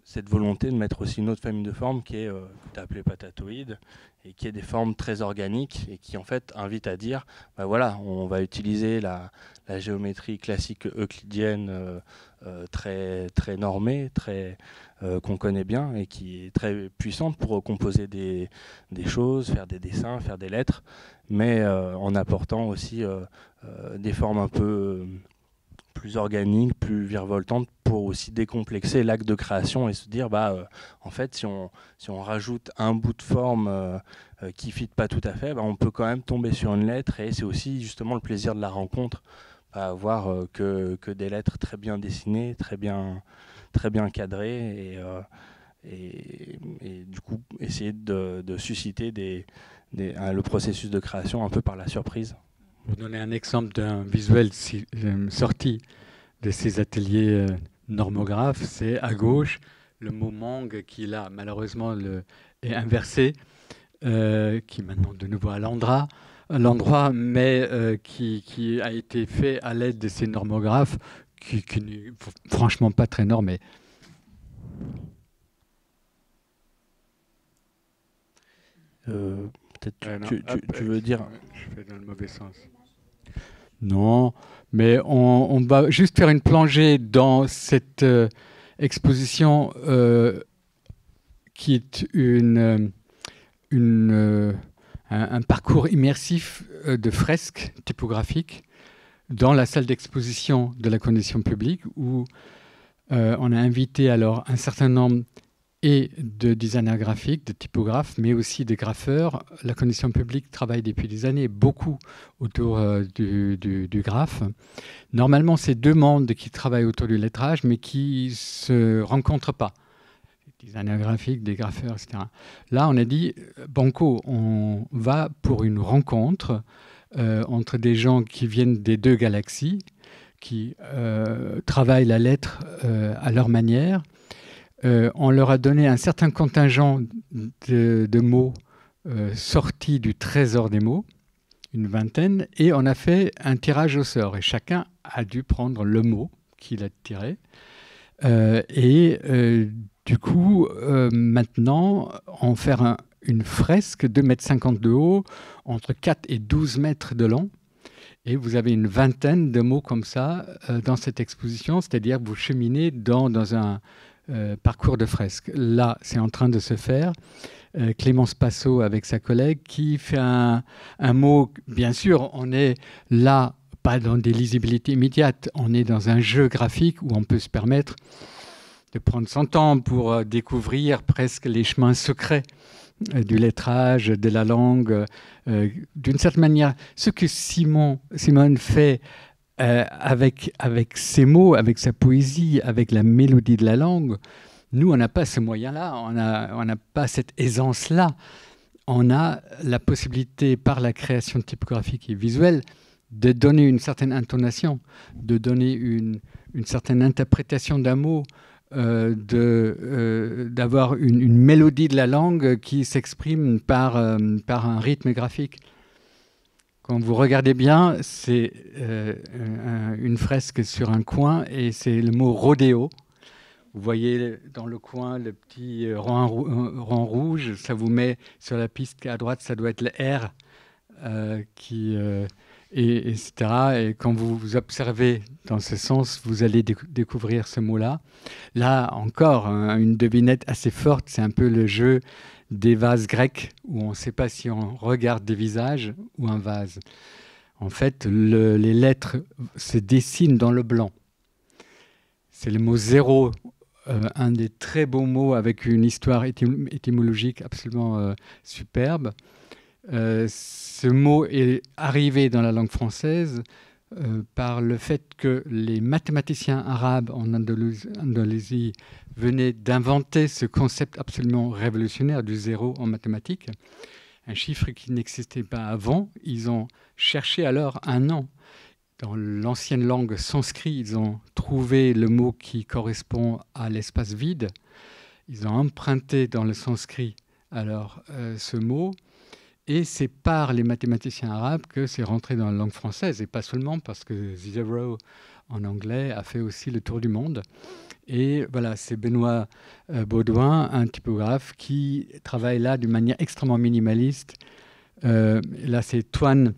cette volonté de mettre aussi une autre famille de formes que tu as appelée patatoïde, et qui est des formes très organiques et qui en fait invite à dire voilà, on va utiliser la géométrie classique euclidienne très, très normée, qu'on connaît bien et qui est très puissante pour composer des choses, faire des dessins, faire des lettres, mais en apportant aussi des formes un peu plus organiques, plus virevoltantes, pour aussi décomplexer l'acte de création et se dire en fait, si on rajoute un bout de forme qui ne fit pas tout à fait, on peut quand même tomber sur une lettre, et c'est aussi justement le plaisir de la rencontre, avoir que des lettres très bien dessinées, très bien cadrées, et du coup essayer de susciter le processus de création un peu par la surprise. Pour donner un exemple d'un visuel sorti de ces ateliers normographes, c'est à gauche le mot mangue qui là malheureusement est inversé, qui maintenant de nouveau à l'endroit, mais qui a été fait à l'aide de ces normographes qui n'est franchement pas très normé. Peut-être tu veux dire... Je fais dans le mauvais sens. Non, mais on va juste faire une plongée dans cette exposition qui est un parcours immersif de fresques typographiques dans la salle d'exposition de la Condition publique, où on a invité alors un certain nombre de designers graphiques, de typographes, mais aussi de graffeurs. La Condition publique travaille depuis des années beaucoup autour du graphe. Normalement, c'est deux mondes qui travaillent autour du lettrage, mais qui ne se rencontrent pas. Des designers graphiques, des graffeurs, etc. Là, on a dit, banco, on va pour une rencontre entre des gens qui viennent des deux galaxies, qui travaillent la lettre à leur manière. On leur a donné un certain contingent de mots sortis du trésor des mots, une vingtaine, et on a fait un tirage au sort. Et chacun a dû prendre le mot qu'il a tiré. Du coup, maintenant, on fait une fresque de 2,50 m de haut, entre 4 et 12 mètres de long. Et vous avez une vingtaine de mots comme ça dans cette exposition, c'est-à-dire vous cheminez dans un parcours de fresque. Là, c'est en train de se faire. Clémence Passot, avec sa collègue, qui fait un mot. Bien sûr, on est là, pas dans des lisibilités immédiates, on est dans un jeu graphique où on peut se permettre de prendre son temps pour découvrir presque les chemins secrets du lettrage, de la langue. D'une certaine manière, ce que Simone fait avec ses mots, avec sa poésie, avec la mélodie de la langue, Nous, on n'a pas ce moyen-là, on n'a pas cette aisance-là. On a la possibilité, par la création typographique et visuelle, de donner une certaine intonation, de donner une certaine interprétation d'un mot, d'avoir une mélodie de la langue qui s'exprime par un rythme graphique. Quand vous regardez bien, c'est une fresque sur un coin et c'est le mot rodéo. Vous voyez dans le coin le petit rang rouge, ça vous met sur la piste à droite, ça doit être le R, etc. Et quand vous observez dans ce sens, vous allez découvrir ce mot-là. Là encore, une devinette assez forte, c'est un peu le jeu des vases grecs, où on ne sait pas si on regarde des visages ou un vase. En fait, les lettres se dessinent dans le blanc. C'est le mot zéro, un des très beaux mots avec une histoire étymologique absolument superbe. Ce mot est arrivé dans la langue française par le fait que les mathématiciens arabes en Indonésie venaient d'inventer ce concept absolument révolutionnaire du zéro en mathématiques, un chiffre qui n'existait pas avant. Ils ont cherché alors un an. Dans l'ancienne langue sanskrit, ils ont trouvé le mot qui correspond à l'espace vide. Ils ont emprunté dans le sanskrit alors ce mot. Et c'est par les mathématiciens arabes que c'est rentré dans la langue française, et pas seulement parce que zero en anglais a fait aussi le tour du monde. Et voilà, c'est Benoît Baudouin, un typographe qui travaille là d'une manière extrêmement minimaliste. Là, c'est Toine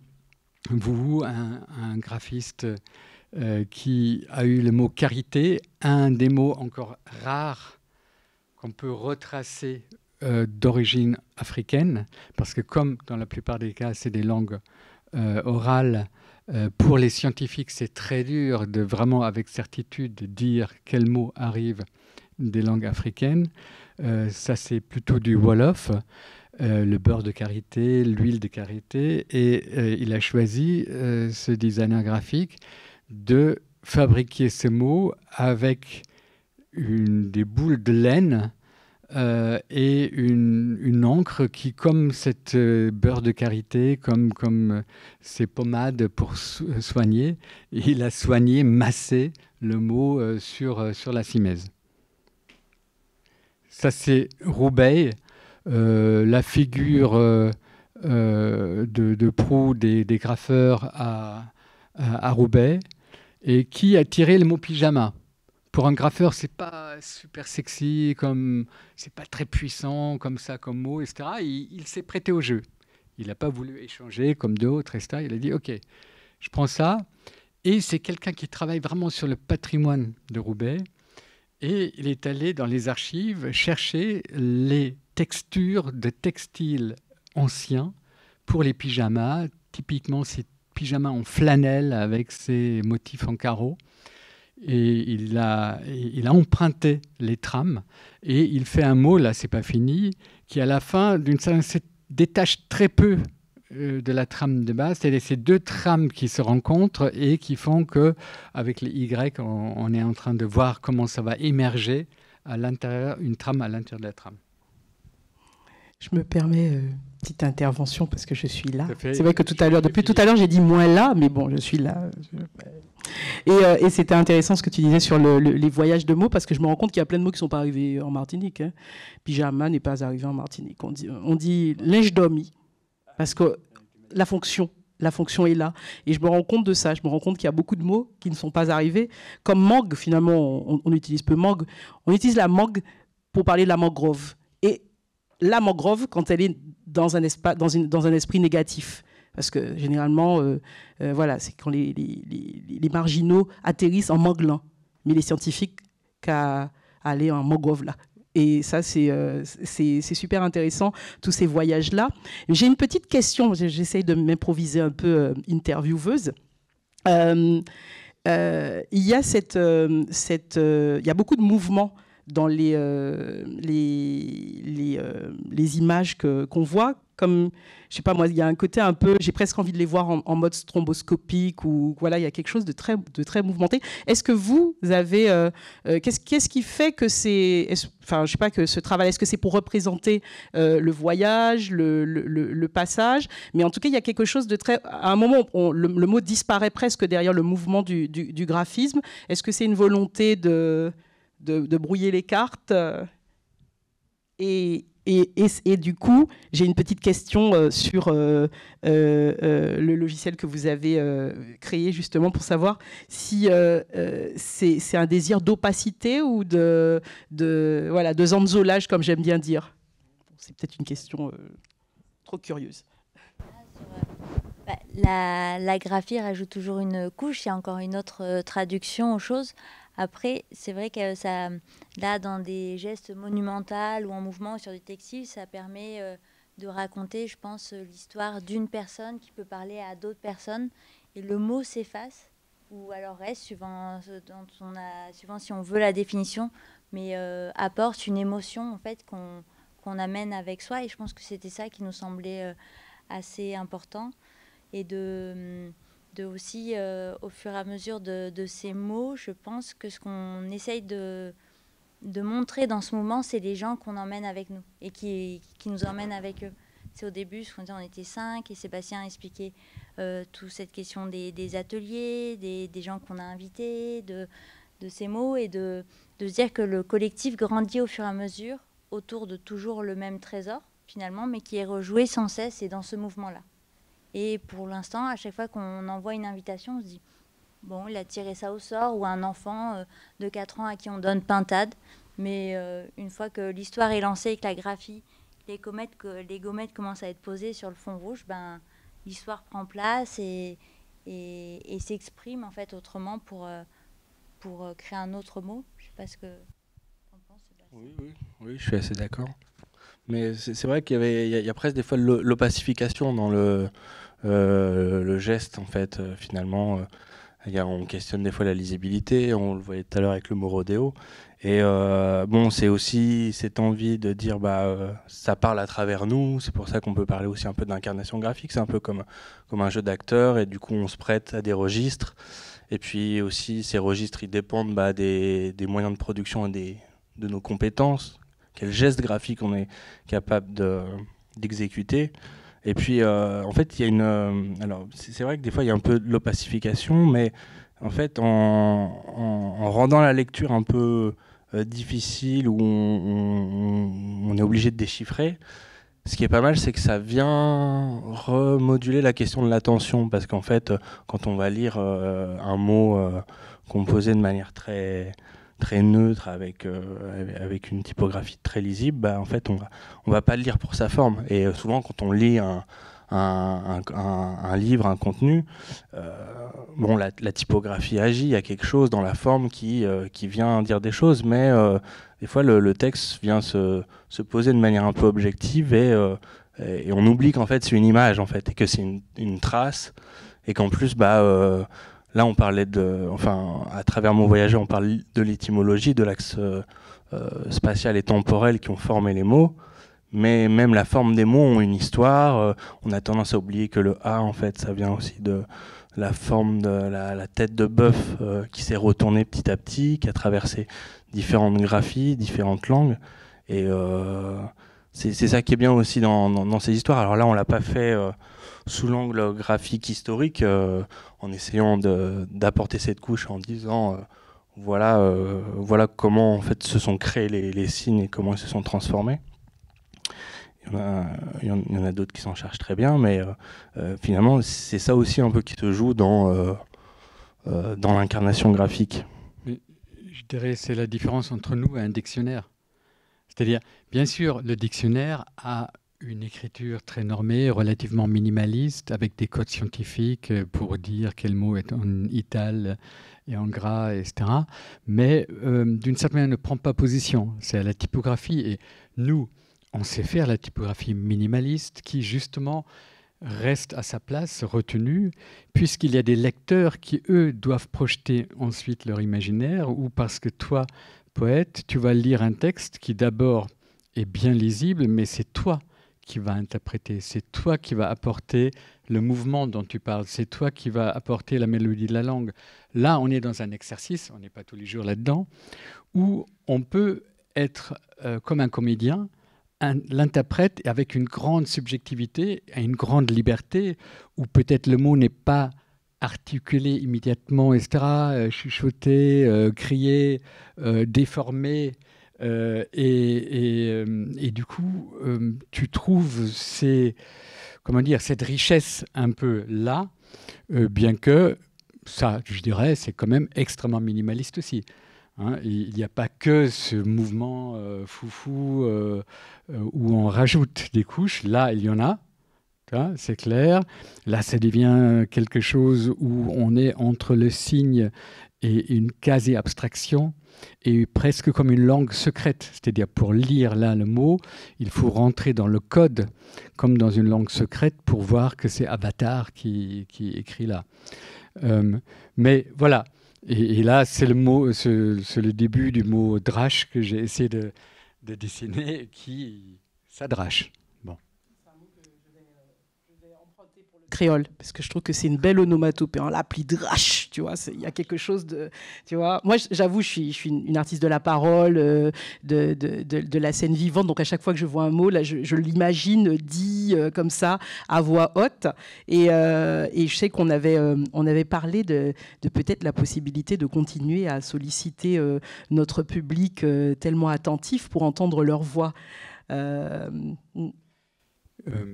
Vous, un graphiste qui a eu le mot carité, un des mots encore rares qu'on peut retracer d'origine africaine, parce que comme dans la plupart des cas, c'est des langues orales, pour les scientifiques, c'est très dur de vraiment avec certitude dire quel mot arrive des langues africaines. Ça, c'est plutôt du Wolof, le beurre de karité, l'huile de karité, et il a choisi, ce designer graphique, de fabriquer ce mot avec des boules de laine et une encre qui, comme cette beurre de karité, comme ces pommades pour soigner, il a soigné, massé le mot sur la simèse. Ça, c'est Roubaix, la figure de proue des graffeurs à Roubaix, et qui a tiré le mot pyjama. Pour un graffeur, c'est pas super sexy, c'est pas très puissant comme ça, comme mot, etc. Il s'est prêté au jeu. Il n'a pas voulu échanger comme d'autres, etc. Il a dit, OK, je prends ça. Et c'est quelqu'un qui travaille vraiment sur le patrimoine de Roubaix. Et il est allé dans les archives chercher les textures de textiles anciens pour les pyjamas. Typiquement, ces pyjamas en flanelle avec ces motifs en carreaux. Et il a emprunté les trames et il fait un mot, là c'est pas fini, qui à la fin se détache très peu de la trame de base. C'est ces deux trames qui se rencontrent et qui font que, avec les Y, on est en train de voir comment ça va émerger à l'intérieur, une trame à l'intérieur de la trame. Je me permets petite intervention parce que je suis là. C'est vrai que depuis tout à l'heure, j'ai dit moins là, mais bon, je suis là. Et c'était intéressant ce que tu disais sur les voyages de mots, parce que je me rends compte qu'il y a plein de mots qui ne sont pas arrivés en Martinique. Hein. Pyjama n'est pas arrivé en Martinique. On dit linge dormi, parce que la fonction est là. Et je me rends compte de ça. Je me rends compte qu'il y a beaucoup de mots qui ne sont pas arrivés. Comme mangue, finalement, on utilise peu mangue. On utilise la mangue pour parler de la mangrove. Et la mangrove, quand elle est dans un esprit négatif. Parce que généralement, voilà, c'est quand les marginaux atterrissent en manglant. Mais les scientifiques qu'à aller en mangrove là. Et ça, c'est super intéressant, tous ces voyages-là. J'ai une petite question, j'essaye de m'improviser un peu intervieweuse. Il y a il y a beaucoup de mouvements dans les images qu'on voit, comme, je sais pas moi, il y a un côté un peu, j'ai presque envie de les voir en mode stromboscopique, ou voilà, il y a quelque chose de très mouvementé. Est-ce que vous avez, qu'est-ce qui fait que enfin, je sais pas, que ce travail, est-ce que c'est pour représenter le voyage, le passage, mais en tout cas, il y a quelque chose de très, à un moment, le mot disparaît presque derrière le mouvement du graphisme. Est-ce que c'est une volonté de brouiller les cartes et du coup, j'ai une petite question sur le logiciel que vous avez créé justement pour savoir si c'est un désir d'opacité ou de zanzolage, comme j'aime bien dire. C'est peut-être une question trop curieuse. La graphie rajoute toujours une couche, il y a encore une autre traduction aux choses. Après, c'est vrai que ça, là, dans des gestes monumentaux ou en mouvement sur du textile, ça permet de raconter, je pense, l'histoire d'une personne qui peut parler à d'autres personnes. Et le mot s'efface, ou alors reste, suivant si on veut la définition, mais apporte une émotion en fait, qu'on amène avec soi. Et je pense que c'était ça qui nous semblait assez important. Et de aussi, au fur et à mesure de ces mots, je pense que ce qu'on essaye de montrer dans ce mouvement, c'est les gens qu'on emmène avec nous et qui nous emmènent avec eux. C'est au début, ce qu'on disait, on était 5 et Sébastien expliquait toute cette question des ateliers, des gens qu'on a invités, de ces mots et de se dire que le collectif grandit au fur et à mesure autour de toujours le même trésor finalement, mais qui est rejoué sans cesse et dans ce mouvement-là. Et pour l'instant, à chaque fois qu'on envoie une invitation, on se dit, bon, il a tiré ça au sort, ou un enfant de 4 ans à qui on donne pintade. Mais une fois que l'histoire est lancée et que la graphie, les gommettes commencent à être posées sur le fond rouge, ben, l'histoire prend place et s'exprime en fait autrement pour créer un autre mot. Je ne sais pas ce que tu en penses. Oui, je suis assez d'accord. Mais c'est vrai qu'il y a presque des fois l'opacification dans le geste, en fait, finalement. On questionne des fois la lisibilité, on le voyait tout à l'heure avec le mot rodéo. Et bon, c'est aussi cette envie de dire, ça parle à travers nous, c'est pour ça qu'on peut parler aussi un peu d'incarnation graphique, c'est un peu comme un jeu d'acteur, et du coup on se prête à des registres. Et puis aussi, ces registres, ils dépendent des moyens de production et de nos compétences. Quel geste graphique on est capable d'exécuter. Et puis, en fait, il y a alors, c'est vrai que des fois, il y a un peu de l'opacification, mais en fait, en rendant la lecture un peu difficile, où on est obligé de déchiffrer, ce qui est pas mal, c'est que ça vient remoduler la question de l'attention, parce qu'en fait, quand on va lire un mot composé de manière très neutre, avec une typographie très lisible, en fait, on va pas le lire pour sa forme. Et souvent, quand on lit un livre, un contenu, la typographie agit, il y a quelque chose dans la forme qui vient dire des choses, mais des fois, le texte vient se poser de manière un peu objective et on oublie qu'en fait, c'est une image, en fait, et que c'est une trace, et qu'en plus, là, on parlait à travers Mon Voyageur, on parle de l'étymologie, de l'axe spatial et temporel qui ont formé les mots. Mais même la forme des mots ont une histoire. On a tendance à oublier que le A, en fait, ça vient aussi de la forme de la tête de bœuf qui s'est retournée petit à petit, qui a traversé différentes graphies, différentes langues. Et c'est ça qui est bien aussi dans ces histoires. Alors là, on l'a pas fait sous l'angle graphique historique, en essayant d'apporter cette couche en disant voilà comment en fait se sont créés les signes et comment ils se sont transformés. Il y en a d'autres qui s'en chargent très bien, mais finalement c'est ça aussi un peu qui se joue dans l'incarnation graphique. Je dirais c'est la différence entre nous et un dictionnaire. C'est-à-dire, bien sûr, le dictionnaire a une écriture très normée, relativement minimaliste, avec des codes scientifiques pour dire quel mot est en ital et en gras, etc. Mais d'une certaine manière, ne prend pas position. C'est à la typographie. Et nous, on sait faire la typographie minimaliste qui, justement, reste à sa place, retenue, puisqu'il y a des lecteurs qui, eux, doivent projeter ensuite leur imaginaire, ou parce que toi, poète, tu vas lire un texte qui, d'abord, est bien lisible, mais c'est toi qui va interpréter, c'est toi qui vas apporter le mouvement dont tu parles, c'est toi qui vas apporter la mélodie de la langue. Là, on est dans un exercice, on n'est pas tous les jours là-dedans, où on peut être comme un comédien, l'interprète avec une grande subjectivité et une grande liberté, où peut-être le mot n'est pas articulé immédiatement, etc., chuchoté, crié, déformé. Et du coup, tu trouves cette richesse un peu là, bien que ça, je dirais, c'est quand même extrêmement minimaliste aussi. Hein, il n'y a pas que ce mouvement foufou où on rajoute des couches. Là, il y en a, c'est clair. Là, ça devient quelque chose où on est entre le signe et une quasi-abstraction, et presque comme une langue secrète. C'est-à-dire, pour lire là le mot, il faut rentrer dans le code, comme dans une langue secrète, pour voir que c'est Avatar qui écrit là. Mais voilà. Et là, c'est le début du mot drache que j'ai essayé de dessiner, ça drache. Bon. C'est un mot que je vais emprunter pour le créole, parce que je trouve que c'est une belle onomatopée. On l'appelle drache, tu vois. Il y a quelque chose de, tu vois. Moi, j'avoue, je suis une artiste de la parole, de la scène vivante. Donc à chaque fois que je vois un mot, là, je l'imagine dit comme ça à voix haute. Et je sais qu'on avait parlé de peut-être la possibilité de continuer à solliciter notre public tellement attentif pour entendre leur voix.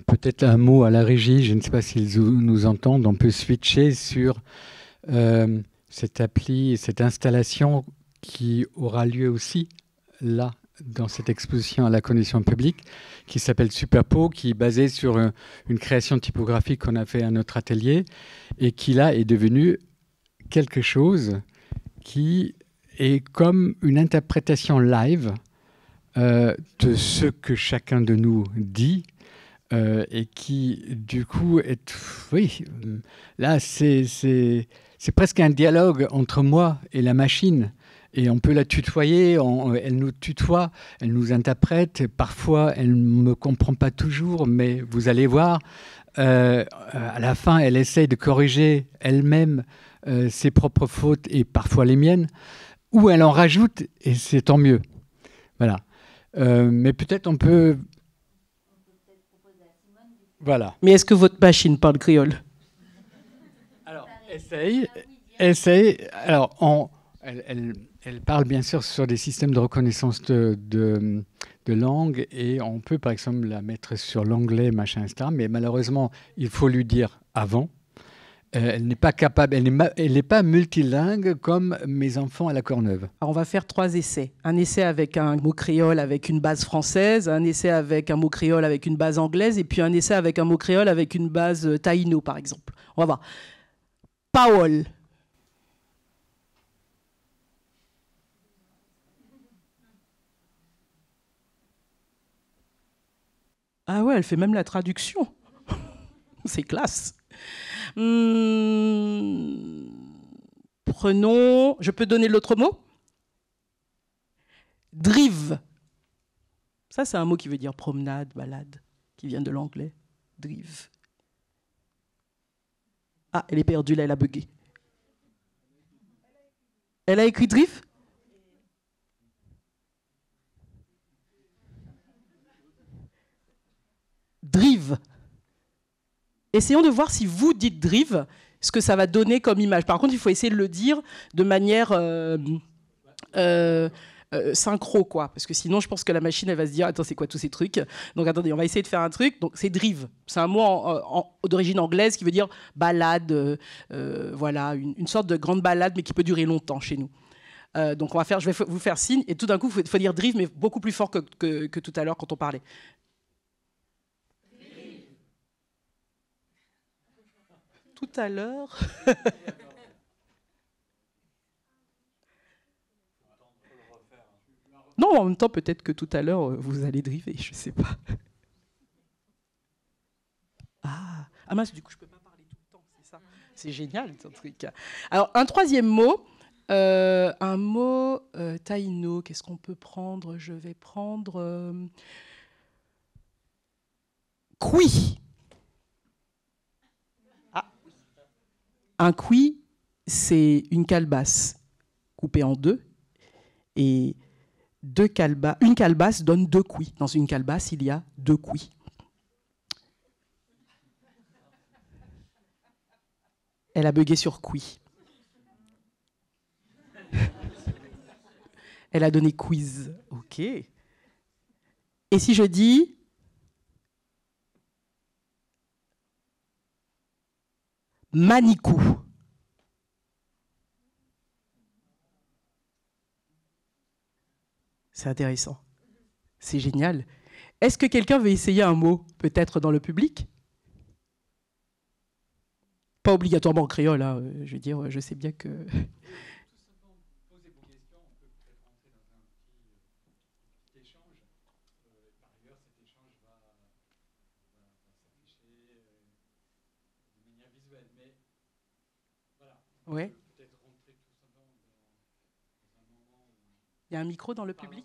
Peut-être un mot à la régie, je ne sais pas s'ils nous entendent, on peut switcher sur cette appli, cette installation qui aura lieu aussi là, dans cette exposition à la connaissance publique, qui s'appelle Superpo, qui est basée sur une création typographique qu'on a fait à notre atelier, et qui là est devenue quelque chose qui est comme une interprétation live de ce que chacun de nous dit, et qui, du coup, là, c'est presque un dialogue entre moi et la machine. Et on peut la tutoyer, elle nous tutoie, elle nous interprète. Parfois, elle ne me comprend pas toujours, mais vous allez voir, à la fin, elle essaye de corriger elle-même ses propres fautes et parfois les miennes, ou elle en rajoute, et c'est tant mieux. Voilà. Mais peut-être on peut... Voilà. Mais est-ce que votre machine parle créole? Alors, essaye. Alors, elle parle bien sûr sur des systèmes de reconnaissance de langue, et on peut par exemple la mettre sur l'anglais, machin, etc. Mais malheureusement, il faut lui dire avant. Elle n'est pas capable, elle n'est pas multilingue comme mes enfants à la Courneuve. Alors on va faire 3 essais. Un essai avec un mot créole avec une base française, un essai avec un mot créole avec une base anglaise, et puis un essai avec un mot créole avec une base taïno, par exemple. On va voir. Paol. Ah ouais, elle fait même la traduction. C'est classe. Prenons... Je peux donner l'autre mot? Drive. Ça, c'est un mot qui veut dire promenade, balade, qui vient de l'anglais. Drive. Ah, elle est perdue, là, elle a bugué. Elle a écrit drive? Drive. Essayons de voir si vous dites drive, ce que ça va donner comme image. Par contre, il faut essayer de le dire de manière synchro, quoi. Parce que sinon, je pense que la machine, elle va se dire, attends, c'est quoi tous ces trucs? Donc, attendez, on va essayer de faire un truc. Donc, c'est drive. C'est un mot d'origine anglaise qui veut dire balade, voilà, une sorte de grande balade, mais qui peut durer longtemps chez nous. Donc, je vais vous faire signe, et tout d'un coup, il faut dire drive, mais beaucoup plus fort que tout à l'heure quand on parlait. Tout à l'heure. Non, en même temps, peut-être que tout à l'heure, vous allez driver, je ne sais pas. Ah mince, du coup, je ne peux pas parler tout le temps, c'est ça. C'est génial, ce truc. Alors, un troisième mot, un mot taïno. Qu'est-ce qu'on peut prendre? Je vais prendre... Cuit. Ah. Un cuit, c'est une calebasse coupée en deux. Et une calebasse donne 2 cuits. Dans une calebasse, il y a 2 cuits. Elle a bugué sur cuit. Elle a donné quiz. OK. Et si je dis manicou? C'est intéressant. C'est génial. Est-ce que quelqu'un veut essayer un mot, peut-être dans le public? Pas obligatoirement en créole, hein. Je veux dire, je sais bien que... Ouais. Il y a un micro dans le public?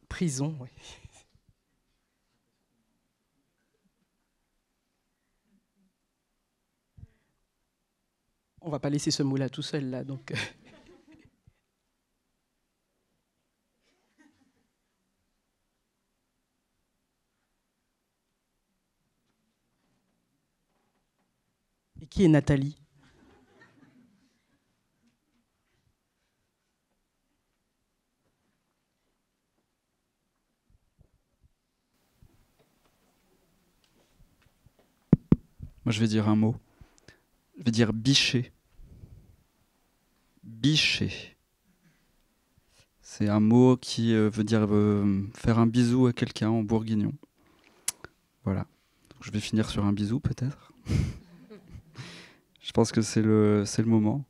Prison, oui. On va pas laisser ce mot-là tout seul, là, donc... Et qui est Nathalie? Moi, je vais dire un mot. Je vais dire bicher. Bicher. C'est un mot qui veut dire faire un bisou à quelqu'un en bourguignon. Voilà. Donc, je vais finir sur un bisou, peut-être. Je pense que c'est le moment.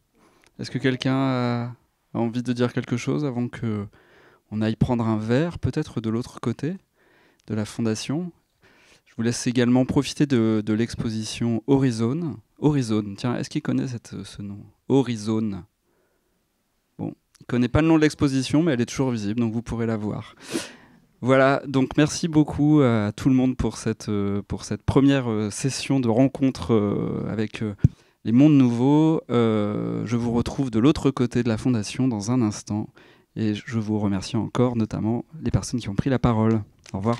Est-ce que quelqu'un a envie de dire quelque chose avant qu'on aille prendre un verre, peut-être de l'autre côté de la fondation? Je vous laisse également profiter de l'exposition Horizon. Horizon, tiens, est-ce qu'il connaît ce nom? Horizon. Bon, il ne connaît pas le nom de l'exposition, mais elle est toujours visible, donc vous pourrez la voir. Voilà, donc merci beaucoup à tout le monde pour cette première session de rencontre avec les mondes nouveaux. Je vous retrouve de l'autre côté de la fondation dans un instant. Et je vous remercie encore, notamment les personnes qui ont pris la parole. Au revoir.